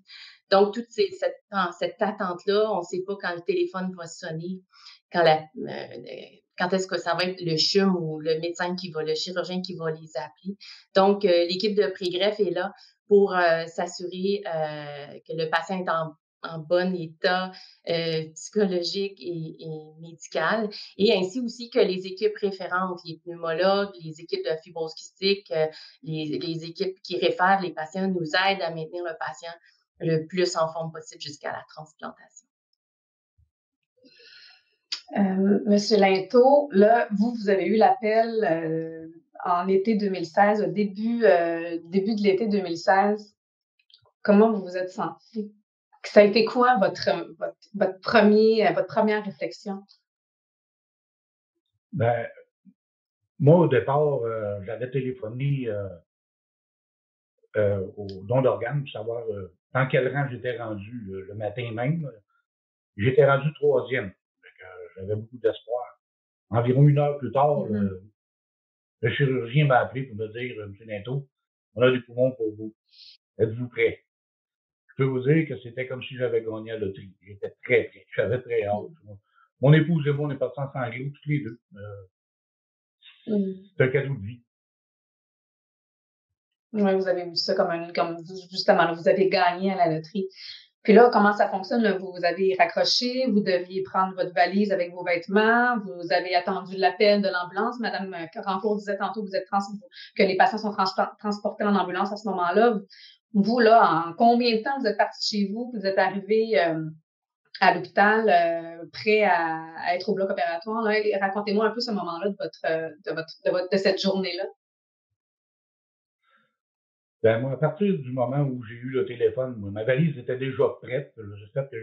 Donc, toute cette attente-là, on ne sait pas quand le téléphone va sonner, quand est-ce que ça va être le CHUM ou le médecin le chirurgien qui va les appeler. Donc, l'équipe de pré-greffe est là pour s'assurer que le patient est en bon état psychologique et médical, et ainsi aussi que les équipes référentes, les pneumologues, les équipes de fibrose kystique, les équipes qui réfèrent les patients nous aident à maintenir le patient le plus en forme possible jusqu'à la transplantation. Monsieur Linteau, là, vous avez eu l'appel en été 2016, au début de l'été 2016. Comment vous vous êtes senti? Ça a été quoi votre première réflexion? Ben, moi, au départ, j'avais téléphoné au don d'organes pour savoir dans quel rang j'étais rendu le matin même. J'étais rendu 3e. J'avais beaucoup d'espoir. Environ 1 heure plus tard, le chirurgien m'a appelé pour me dire, M. Linteau, on a des poumons pour vous. Êtes-vous prêt? Je peux vous dire que c'était comme si j'avais gagné à la loterie. J'étais très prêt. J'avais très hâte. Mon épouse et moi, on est partis en sanglots, tous les deux. C'est un cadeau de vie. Oui, vous avez vu ça comme justement, vous avez gagné à la loterie. Puis là, comment ça fonctionne? Là? Vous avez raccroché, vous deviez prendre votre valise avec vos vêtements, vous avez attendu l'appel de l'ambulance. Madame Rancourt disait tantôt que les patients sont transportés en ambulance à ce moment-là. Vous, là, en combien de temps vous êtes parti de chez vous, vous êtes arrivé à l'hôpital, prêt à être au bloc opératoire? Là? Racontez-moi un peu ce moment-là de cette journée-là. Ben, moi, à partir du moment où j'ai eu le téléphone, ma valise était déjà prête. J'espère que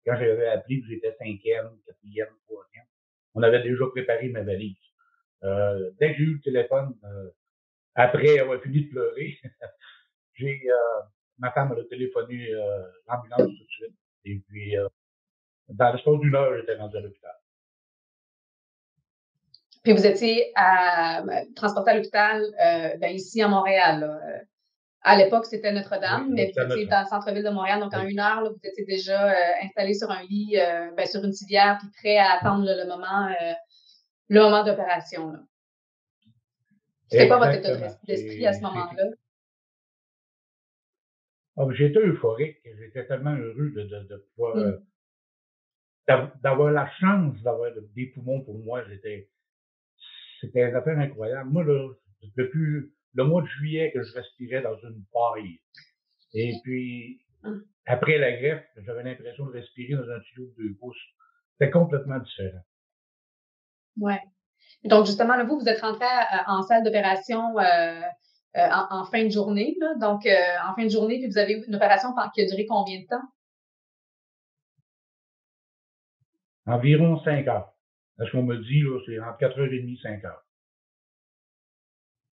quand j'avais appelé, j'étais 5e, 4e, 3e. On avait déjà préparé ma valise. Dès que j'ai eu le téléphone, après avoir fini de pleurer, ma femme a téléphoné l'ambulance tout de suite. Et puis, dans l'espace d'1 heure, j'étais rendu à l'hôpital. Puis vous étiez transporté à l'hôpital ici à Montréal. Là. À l'époque, c'était Notre-Dame, mais vous étiez dans le centre-ville de Montréal, donc en 1 heure, là, vous étiez déjà installé sur un lit, sur une civière, puis prêt à attendre le moment d'opération. C'était quoi votre état d'esprit à ce moment-là? J'étais euphorique. J'étais tellement heureux de pouvoir, d'avoir la chance d'avoir des poumons pour moi. C'était une affaire incroyable. Moi, là, depuis le mois de juillet que je respirais dans une paille. Et puis, après la greffe, j'avais l'impression de respirer dans un tuyau de 2 pouces. C'était complètement différent. Ouais. Donc, justement, là, vous êtes rentré en salle d'opération en fin de journée, là. Donc, en fin de journée, puis vous avez eu une opération qui a duré combien de temps? Environ 5 heures. Parce qu'on me dit, là, c'est entre 4h30 et 5 heures.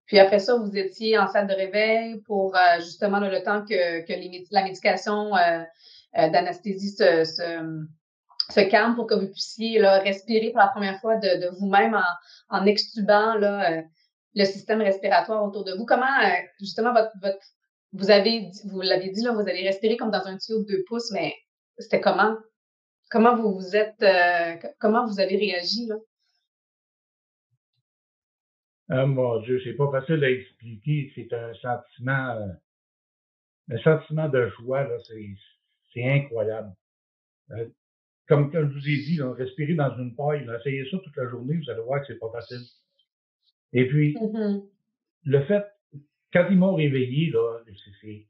Puis après ça, vous étiez en salle de réveil pour justement là, le temps que la médication d'anesthésie se calme pour que vous puissiez là, respirer pour la première fois de vous-même en extubant là, le système respiratoire autour de vous. Comment justement vous l'avez dit là, vous avez respiré comme dans un tuyau de 2 pouces, mais c'était comment? Comment comment vous avez réagi là? Mon Dieu, c'est pas facile à expliquer. C'est un sentiment de joie, là, c'est incroyable. Comme je vous ai dit, là, respirer dans une paille, là, essayez ça toute la journée, vous allez voir que c'est pas facile. Et puis, le fait, quand ils m'ont réveillé, là, c'est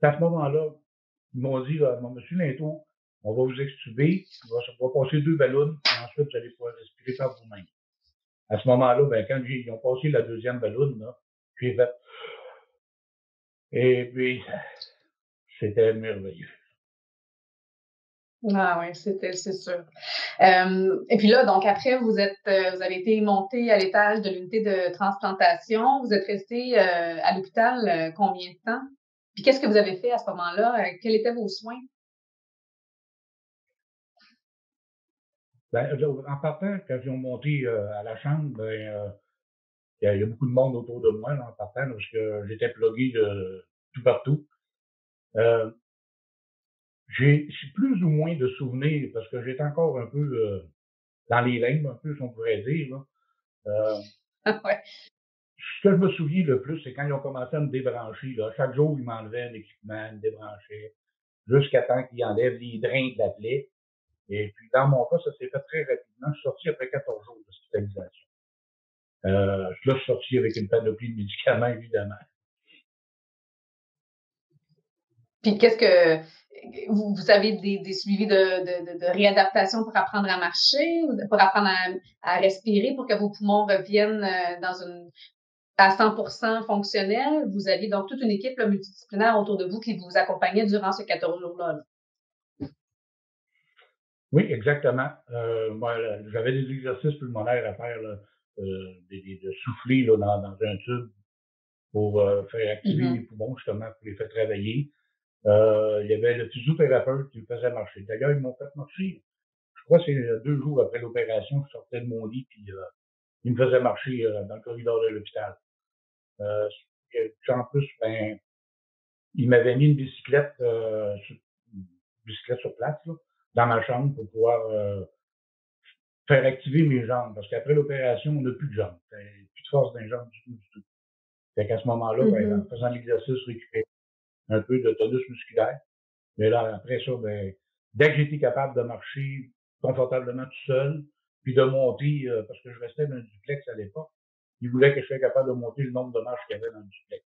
à ce moment-là, ils m'ont dit, là, Monsieur Linteau, on va vous extuber, on va passer 2 ballons, et ensuite, vous allez pouvoir respirer par vous-même. À ce moment-là, ben, quand ils ont passé la 2e ballonne, là, j'ai fait. Et puis, c'était merveilleux. Ah oui, c'est sûr. Et puis là, donc après, vous avez été monté à l'étage de l'unité de transplantation. Vous êtes resté à l'hôpital combien de temps? Puis qu'est-ce que vous avez fait à ce moment-là? Quels étaient vos soins? Ben, en partant, quand ils ont monté à la chambre, ben, il y a beaucoup de monde autour de moi, là, en partant, parce que j'étais plugué de tout partout. J'ai plus ou moins de souvenirs, parce que j'étais encore un peu dans les limbes, un peu, si on pourrait dire, là. Ouais. Ce que je me souviens le plus, c'est quand ils ont commencé à me débrancher, là. Chaque jour, ils m'enlevaient l'équipement, me débranchaient, jusqu'à temps qu'ils enlèvent les drains de la plaie. Et puis, dans mon cas, ça s'est fait très rapidement. Je suis sorti après 14 jours d'hospitalisation. Là, je suis sorti avec une panoplie de médicaments, évidemment. Puis qu'est-ce que vous avez des suivis de réadaptation pour apprendre à marcher, pour apprendre à respirer, pour que vos poumons reviennent à 100% fonctionnels? Vous aviez donc toute une équipe là, multidisciplinaire autour de vous qui vous accompagnait durant ces 14 jours-là. Là. Oui, exactement. Moi, j'avais des exercices pulmonaires à faire, là, de souffler là, dans un tube pour faire activer les poumons, justement, pour les faire travailler. Il y avait le physiothérapeute qui me faisait marcher. D'ailleurs, ils m'ont fait marcher. Je crois que c'est 2 jours après l'opération, je sortais de mon lit, puis ils me faisaient marcher dans le corridor de l'hôpital. En plus, ben, ils m'avaient mis une bicyclette sur place, là, dans ma chambre pour pouvoir faire activer mes jambes. Parce qu'après l'opération, on n'a plus de jambes. Plus de force dans les jambes du tout, du tout. Fait qu'à ce moment-là, ben, en faisant l'exercice, je récupérais un peu de tonus musculaire. Mais là, après ça, ben, dès que j'étais capable de marcher confortablement tout seul, puis de monter, parce que je restais dans un duplex à l'époque, ils voulaient que je sois capable de monter le nombre de marches qu'il y avait dans le duplex.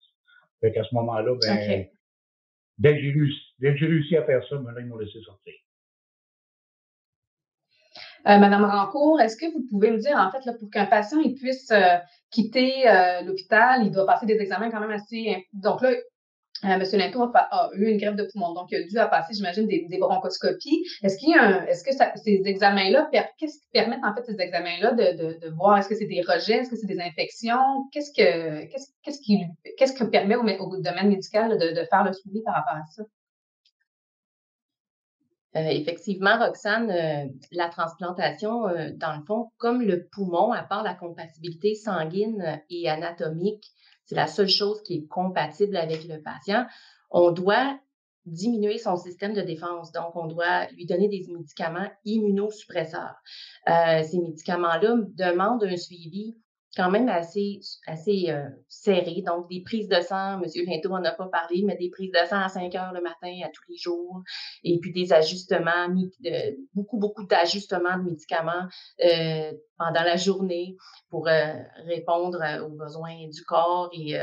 Fait qu'à ce moment-là, ben, dès que j'ai réussi à faire ça, ben là, ils m'ont laissé sortir. Madame Rancourt, est-ce que vous pouvez me dire, en fait, là, pour qu'un patient il puisse quitter l'hôpital, il doit passer des examens quand même assez... Donc là, M. Linteau a eu une greffe de poumon, donc il a dû passer, j'imagine, des bronchoscopies. Est-ce que ces examens-là, qu'est-ce qui permettent en fait ces examens-là de voir est-ce que c'est des rejets, est-ce que c'est des infections, qu'est-ce que permet au domaine médical de faire le suivi par rapport à ça? Effectivement, Roxane, la transplantation, dans le fond, comme le poumon, à part la compatibilité sanguine et anatomique, c'est la seule chose qui est compatible avec le patient, on doit diminuer son système de défense. Donc, on doit lui donner des médicaments immunosuppresseurs. Ces médicaments-là demandent un suivi quand même assez serrées. Donc, des prises de sang, M. Linteau n'en a pas parlé, mais des prises de sang à 5 heures le matin, à tous les jours. Et puis, des ajustements, beaucoup d'ajustements de médicaments pendant la journée pour répondre aux besoins du corps et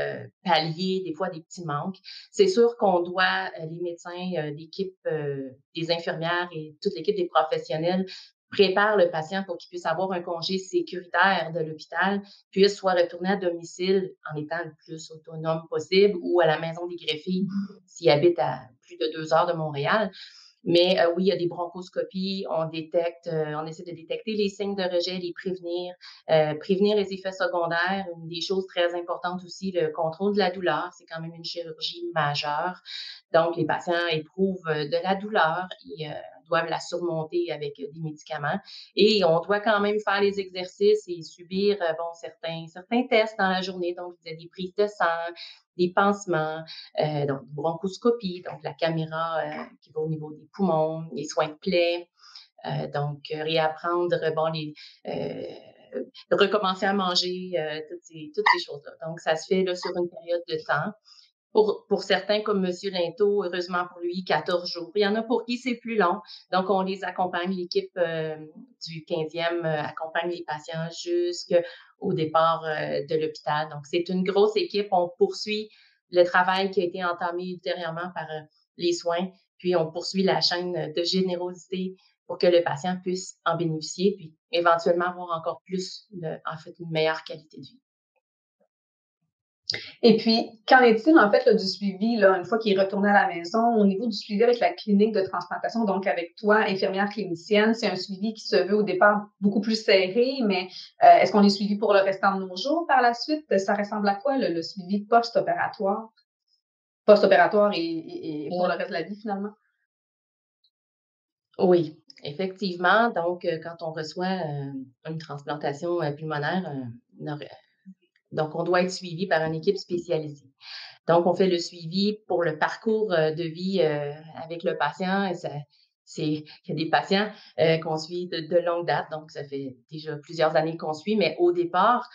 pallier des fois des petits manques. C'est sûr qu'on doit, les médecins, l'équipe des infirmières et toute l'équipe des professionnels prépare le patient pour qu'il puisse avoir un congé sécuritaire de l'hôpital, puisse soit retourner à domicile en étant le plus autonome possible ou à la maison des greffés s'il habite à plus de 2 heures de Montréal. Mais oui, il y a des bronchoscopies, on essaie de détecter les signes de rejet, les prévenir les effets secondaires. Une des choses très importantes aussi, le contrôle de la douleur, c'est quand même une chirurgie majeure. Donc, les patients éprouvent de la douleur et doivent la surmonter avec des médicaments. Et on doit quand même faire les exercices et subir certains tests dans la journée. Donc, il y a des prises de sang, des pansements, donc bronchoscopie, donc la caméra qui va au niveau des poumons, les soins de plaie, donc réapprendre, recommencer à manger, toutes ces choses-là. Donc, ça se fait là, sur une période de temps. Pour certains, comme M. Linteau, heureusement pour lui, 14 jours. Il y en a pour qui c'est plus long. Donc, on les accompagne, l'équipe du 15e accompagne les patients jusqu'au départ de l'hôpital. Donc, c'est une grosse équipe. On poursuit le travail qui a été entamé ultérieurement par les soins, puis on poursuit la chaîne de générosité pour que le patient puisse en bénéficier, puis éventuellement avoir encore plus, une meilleure qualité de vie. Et puis, qu'en est-il en fait là, du suivi, là, une fois qu'il est retourné à la maison, au niveau du suivi avec la clinique de transplantation, donc avec toi, infirmière clinicienne, c'est un suivi qui se veut au départ beaucoup plus serré, mais est-ce qu'on est suivi pour le restant de nos jours par la suite? Ça ressemble à quoi le suivi post-opératoire? Post-opératoire et pour le reste de la vie finalement? Oui, effectivement. Donc, quand on reçoit une transplantation pulmonaire, donc on doit être suivi par une équipe spécialisée. Donc, on fait le suivi pour le parcours de vie avec le patient. Il y a des patients qu'on suit de longue date, donc ça fait déjà plusieurs années qu'on suit, mais au départ,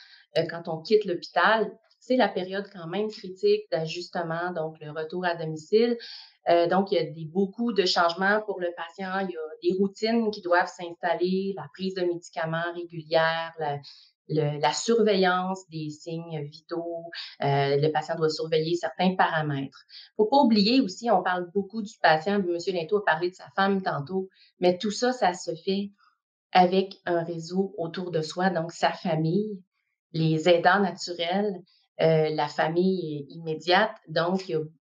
quand on quitte l'hôpital, c'est la période quand même critique d'ajustement, donc le retour à domicile. Donc, il y a beaucoup de changements pour le patient. Il y a des routines qui doivent s'installer, la prise de médicaments régulière, la surveillance des signes vitaux. Le patient doit surveiller certains paramètres. Il ne faut pas oublier aussi, on parle beaucoup du patient, M. Linteau a parlé de sa femme tantôt, mais tout ça, ça se fait avec un réseau autour de soi, donc sa famille, les aidants naturels, la famille immédiate. Donc,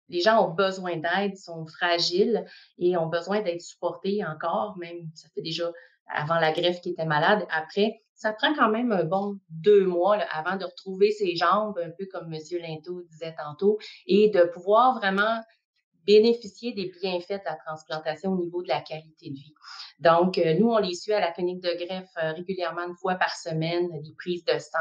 les gens ont besoin d'aide, sont fragiles et ont besoin d'être supportés encore, même ça fait déjà avant la greffe qui était malade. Après, ça prend quand même un bon 2 mois là, avant de retrouver ses jambes, un peu comme M. Linteau disait tantôt, et de pouvoir vraiment bénéficier des bienfaits de la transplantation au niveau de la qualité de vie. Donc, nous, on les suit à la clinique de greffe régulièrement 1 fois par semaine, des prises de sang,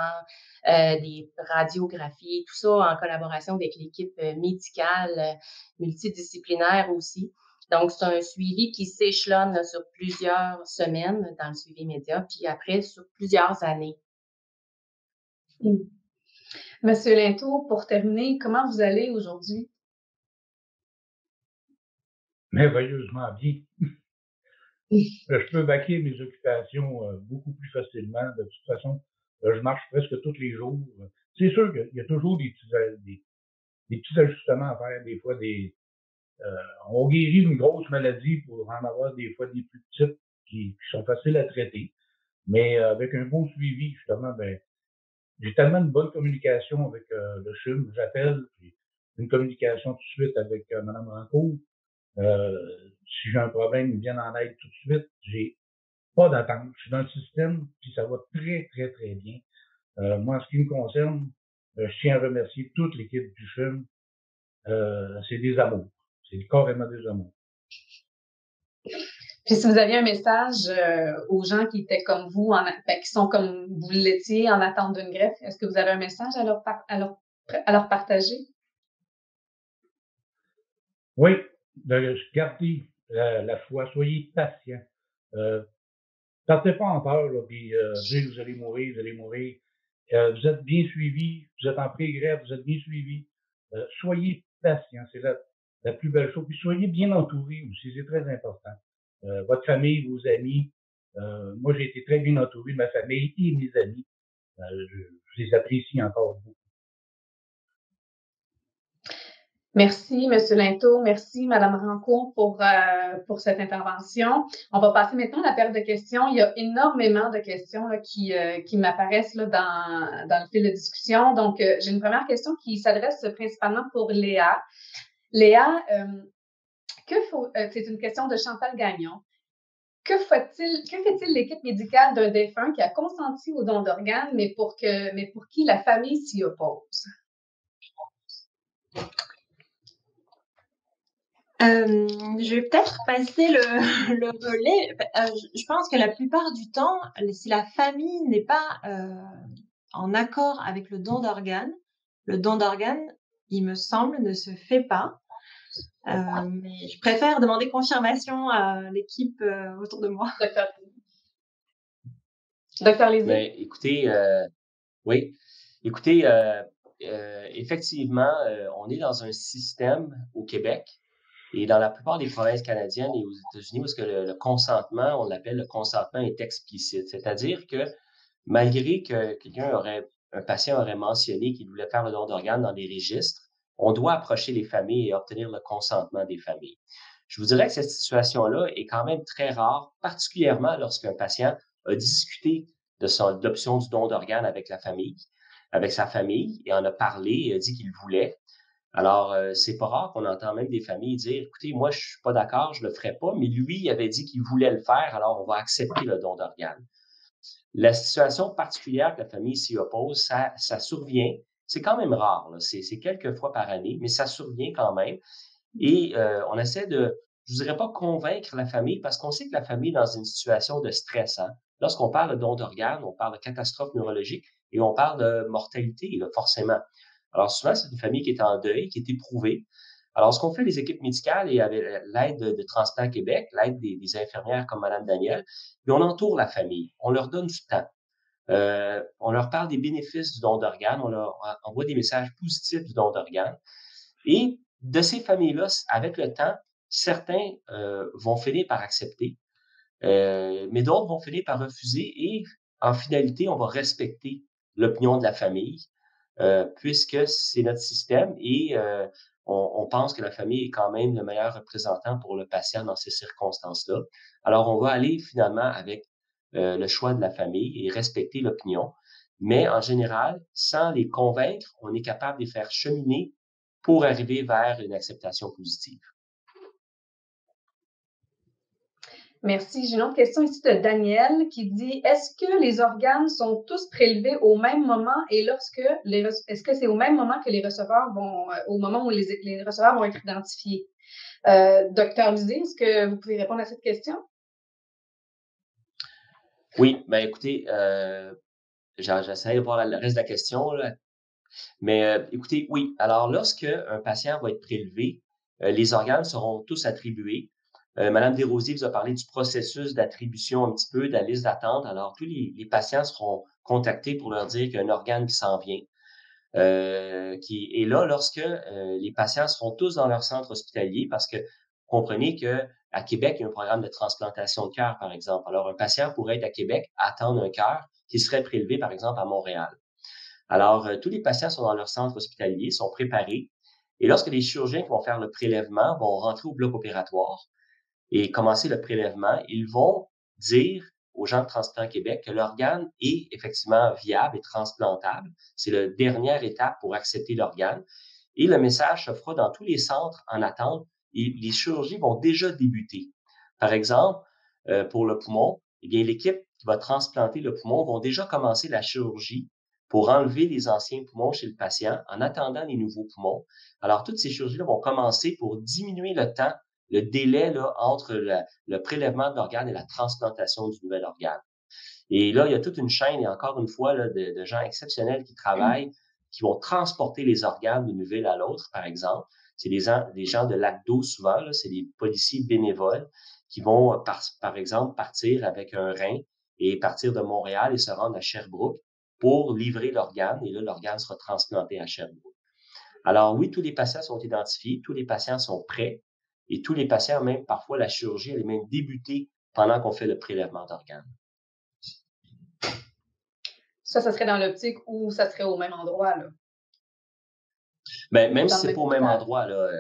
des radiographies, tout ça en collaboration avec l'équipe médicale multidisciplinaire aussi. Donc, c'est un suivi qui s'échelonne sur plusieurs semaines dans le suivi immédiat, puis après, sur plusieurs années. Monsieur Linteau, pour terminer, comment vous allez aujourd'hui? Merveilleusement bien. Je peux vaquer mes occupations beaucoup plus facilement. De toute façon, je marche presque tous les jours. C'est sûr qu'il y a toujours des petits ajustements à faire. Des fois, on guérit d'une grosse maladie pour en avoir des fois des plus petites qui sont faciles à traiter. Mais avec un bon suivi, justement, j'ai tellement de bonne communication avec le CHUM. J'appelle, puis une communication tout de suite avec Mme Rancourt. Si j'ai un problème, ils viennent en aide tout de suite. J'ai pas d'attente. Je suis dans le système, puis ça va très, très, très bien. Moi, en ce qui me concerne, je tiens à remercier toute l'équipe du CHUM. C'est des amours. C'est carrément des amours. Puis si vous aviez un message aux gens qui étaient comme vous, qui sont comme vous l'étiez en attente d'une greffe, est-ce que vous avez un message à leur partager? Oui, gardez la foi, soyez patient. Partez pas en peur, là, puis dire vous allez mourir, vous allez mourir. Vous êtes bien suivis, vous êtes en pré-greffe, vous êtes bien suivis. Soyez patients, c'est la plus belle chose. Puis soyez bien entourés aussi, c'est très important. Votre famille, vos amis. Moi, j'ai été très bien entouré de ma famille et mes amis. Je les apprécie encore beaucoup. Merci, M. Linteau. Merci, Mme Rancourt, pour cette intervention. On va passer maintenant à la période de questions. Il y a énormément de questions là, qui m'apparaissent là, dans le fil de discussion. Donc, j'ai une première question qui s'adresse principalement pour Léa. Léa, c'est une question de Chantal Gagnon. Que fait-il l'équipe médicale d'un défunt qui a consenti au don d'organes, mais pour qui la famille s'y oppose? Je vais peut-être passer le relais. Je pense que la plupart du temps, si la famille n'est pas en accord avec le don d'organes, il me semble, ne se fait pas. Mais je préfère demander confirmation à l'équipe autour de moi. Docteur Lézy. Mais écoutez, oui. Écoutez, effectivement, on est dans un système au Québec et dans la plupart des provinces canadiennes et aux États-Unis où est-ce que le consentement, on l'appelle le consentement est explicite. C'est-à-dire que malgré que un patient aurait mentionné qu'il voulait faire le don d'organes dans les registres, on doit approcher les familles et obtenir le consentement des familles. Je vous dirais que cette situation-là est quand même très rare, particulièrement lorsqu'un patient a discuté de l'option du don d'organes avec sa famille, et en a parlé et a dit qu'il voulait. Alors, c'est pas rare qu'on entend même des familles dire, écoutez, moi, je suis pas d'accord, je le ferai pas, mais lui, il avait dit qu'il voulait le faire, alors on va accepter le don d'organes. La situation particulière que la famille s'y oppose, ça survient. C'est quand même rare, là. C'est quelques fois par année, mais ça survient quand même. Et on essaie je ne dirais pas convaincre la famille, parce qu'on sait que la famille est dans une situation de stress. Hein? Lorsqu'on parle de don d'organes, on parle de catastrophe neurologique et on parle de mortalité, là, forcément. Alors souvent, c'est une famille qui est en deuil, qui est éprouvée. Alors, ce qu'on fait les équipes médicales et avec l'aide de Transplant Québec, l'aide des infirmières comme Mme Daniel, puis on entoure la famille, on leur donne du temps. On leur parle des bénéfices du don d'organes, on leur envoie des messages positifs du don d'organes. Et de ces familles-là, avec le temps, certains vont finir par accepter, mais d'autres vont finir par refuser et en finalité, on va respecter l'opinion de la famille puisque c'est notre système et on pense que la famille est quand même le meilleur représentant pour le patient dans ces circonstances-là. Alors, on va aller finalement avec le choix de la famille et respecter l'opinion. Mais en général, sans les convaincre, on est capable de les faire cheminer pour arriver vers une acceptation positive. Merci. J'ai une autre question ici de Daniel qui dit, est-ce que les organes sont tous prélevés au même moment et est-ce que c'est au même moment que les receveurs au moment où les receveurs vont être identifiés? Docteur Lézy, est-ce que vous pouvez répondre à cette question? Oui, ben écoutez, j'essaie de voir le reste de la question, là. Mais écoutez, oui. Alors, lorsque un patient va être prélevé, les organes seront tous attribués. Madame Desrosiers vous a parlé du processus d'attribution un petit peu, de la liste d'attente. Alors, tous les patients seront contactés pour leur dire qu'il y a un organe qui s'en vient. Et là, lorsque les patients seront tous dans leur centre hospitalier, parce que comprenez qu'à Québec, il y a un programme de transplantation de cœur, par exemple. Alors, un patient pourrait être à Québec, attendre un cœur qui serait prélevé, par exemple, à Montréal. Alors, tous les patients sont dans leur centre hospitalier, sont préparés. Et lorsque les chirurgiens qui vont faire le prélèvement vont rentrer au bloc opératoire et commencer le prélèvement, ils vont dire aux gens de Transplant Québec que l'organe est effectivement viable et transplantable. C'est la dernière étape pour accepter l'organe. Et le message se fera dans tous les centres en attente et les chirurgies vont déjà débuter. Par exemple, pour le poumon, eh bien, l'équipe qui va transplanter le poumon vont déjà commencer la chirurgie pour enlever les anciens poumons chez le patient en attendant les nouveaux poumons. Alors, toutes ces chirurgies-là vont commencer pour diminuer le temps, le délai là, entre le prélèvement de l'organe et la transplantation du nouvel organe. Et là, il y a toute une chaîne, et encore une fois, là, de gens exceptionnels qui travaillent, qui vont transporter les organes d'une ville à l'autre, par exemple. C'est des gens de Lac d'Eau souvent, là, c'est des policiers bénévoles qui vont, par exemple, partir avec un rein et partir de Montréal et se rendre à Sherbrooke pour livrer l'organe et là, l'organe sera transplanté à Sherbrooke. Alors oui, tous les patients sont identifiés, tous les patients sont prêts et tous les patients, même parfois la chirurgie, elle est même débutée pendant qu'on fait le prélèvement d'organes. Ça serait dans l'optique ou ça serait au même endroit, là? Ben, même si c'est pas au même endroit, là,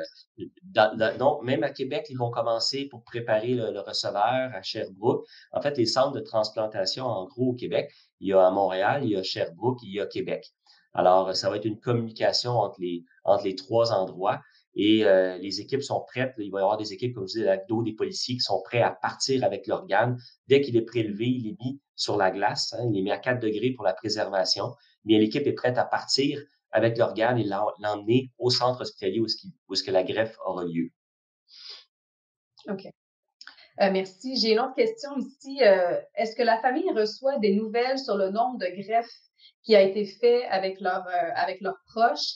donc, même à Québec, ils vont commencer pour préparer le receveur à Sherbrooke. En fait, les centres de transplantation, en gros, au Québec, il y a à Montréal, il y a Sherbrooke, il y a Québec. Alors, ça va être une communication entre les trois endroits et les équipes sont prêtes. Il va y avoir des équipes, comme je disais, là-dedans, des policiers qui sont prêts à partir avec l'organe. Dès qu'il est prélevé, il est mis sur la glace, hein, il est mis à 4 degrés pour la préservation. Bien, l'équipe est prête à partir avec l'organe et l'emmener au centre hospitalier où est-ce que la greffe aura lieu. OK. Merci. J'ai une autre question ici. Est-ce que la famille reçoit des nouvelles sur le nombre de greffes qui a été fait avec leurs proches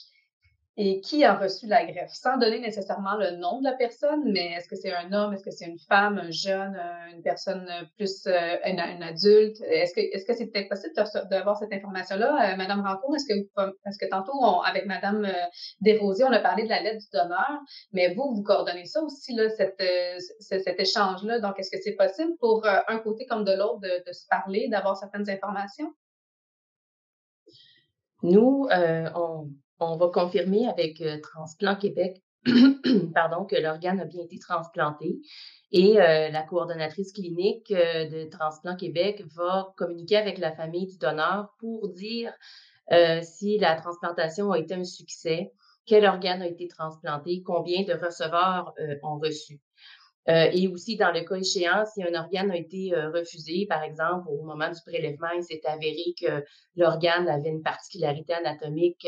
et qui a reçu la greffe? Sans donner nécessairement le nom de la personne, mais est-ce que c'est un homme, est-ce que c'est une femme, un jeune, une personne plus, un adulte? Est-ce que c'est peut-être possible d'avoir cette information-là? Madame Rancourt, parce que tantôt, avec Madame Desrosiers, on a parlé de la lettre du donneur, mais vous coordonnez ça aussi, là, cet échange-là. Donc, est-ce que c'est possible pour un côté comme de l'autre de se parler, d'avoir certaines informations? Nous, on va confirmer avec Transplant Québec pardon, que l'organe a bien été transplanté et la coordonnatrice clinique de Transplant Québec va communiquer avec la famille du donneur pour dire si la transplantation a été un succès, quel organe a été transplanté, combien de receveurs ont reçu. Et aussi, dans le cas échéant, si un organe a été refusé, par exemple, au moment du prélèvement, il s'est avéré que l'organe avait une particularité anatomique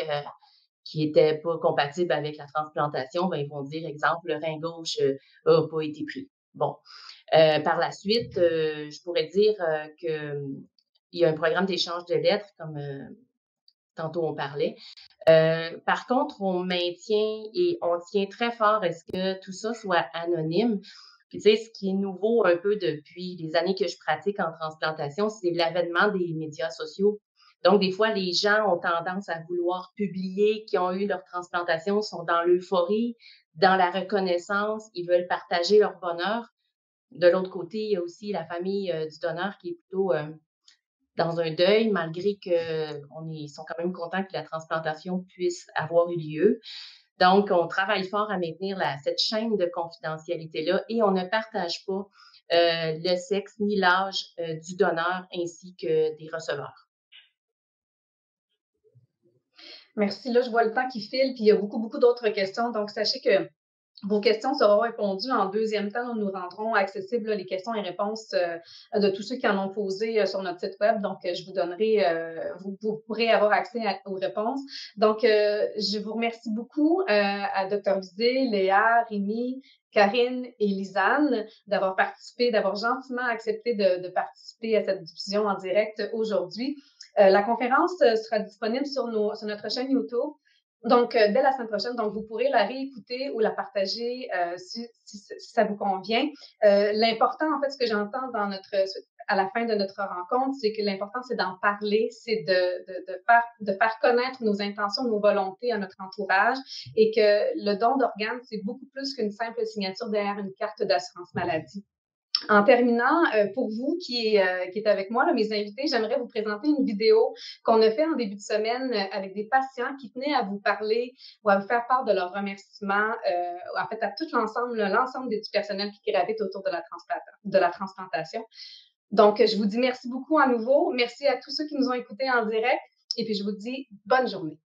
qui n'était pas compatible avec la transplantation, ben, ils vont dire, exemple, le rein gauche n'a pas été pris. Bon. Par la suite, je pourrais dire qu'il y a un programme d'échange de lettres, comme tantôt on parlait. Par contre, on maintient et on tient très fort à ce que tout ça soit anonyme. Puis, tu sais, ce qui est nouveau un peu depuis les années que je pratique en transplantation, c'est l'avènement des médias sociaux. Donc, des fois, les gens ont tendance à vouloir publier qu'ils ont eu leur transplantation, sont dans l'euphorie, dans la reconnaissance, ils veulent partager leur bonheur. De l'autre côté, il y a aussi la famille du donneur qui est plutôt dans un deuil, malgré qu'ils sont quand même contents que la transplantation puisse avoir eu lieu. Donc, on travaille fort à maintenir cette chaîne de confidentialité-là et on ne partage pas le sexe ni l'âge du donneur ainsi que des receveurs. Merci. Là, je vois le temps qui file, puis il y a beaucoup, beaucoup d'autres questions. Donc, sachez que vos questions seront répondues en deuxième temps. Nous rendrons accessibles les questions et réponses de tous ceux qui en ont posé sur notre site web. Donc, je vous donnerai, vous pourrez avoir accès aux réponses. Donc, je vous remercie beaucoup à Dr. Vizé, Léa, Rémi, Karine et Lisanne d'avoir participé, d'avoir gentiment accepté de participer à cette diffusion en direct aujourd'hui. La conférence sera disponible sur notre chaîne YouTube. Donc, dès la semaine prochaine, donc vous pourrez la réécouter ou la partager si ça vous convient. L'important, en fait, ce que j'entends à la fin de notre rencontre, c'est que l'important, c'est d'en parler, c'est de faire connaître nos intentions, nos volontés à notre entourage et que le don d'organes, c'est beaucoup plus qu'une simple signature derrière une carte d'assurance maladie. En terminant, pour vous qui est avec moi, là, mes invités, j'aimerais vous présenter une vidéo qu'on a fait en début de semaine avec des patients qui tenaient à vous parler ou à vous faire part de leurs remerciements, en fait, à tout l'ensemble du personnel qui gravite autour de la transplantation. Donc, je vous dis merci beaucoup à nouveau. Merci à tous ceux qui nous ont écoutés en direct et puis je vous dis bonne journée.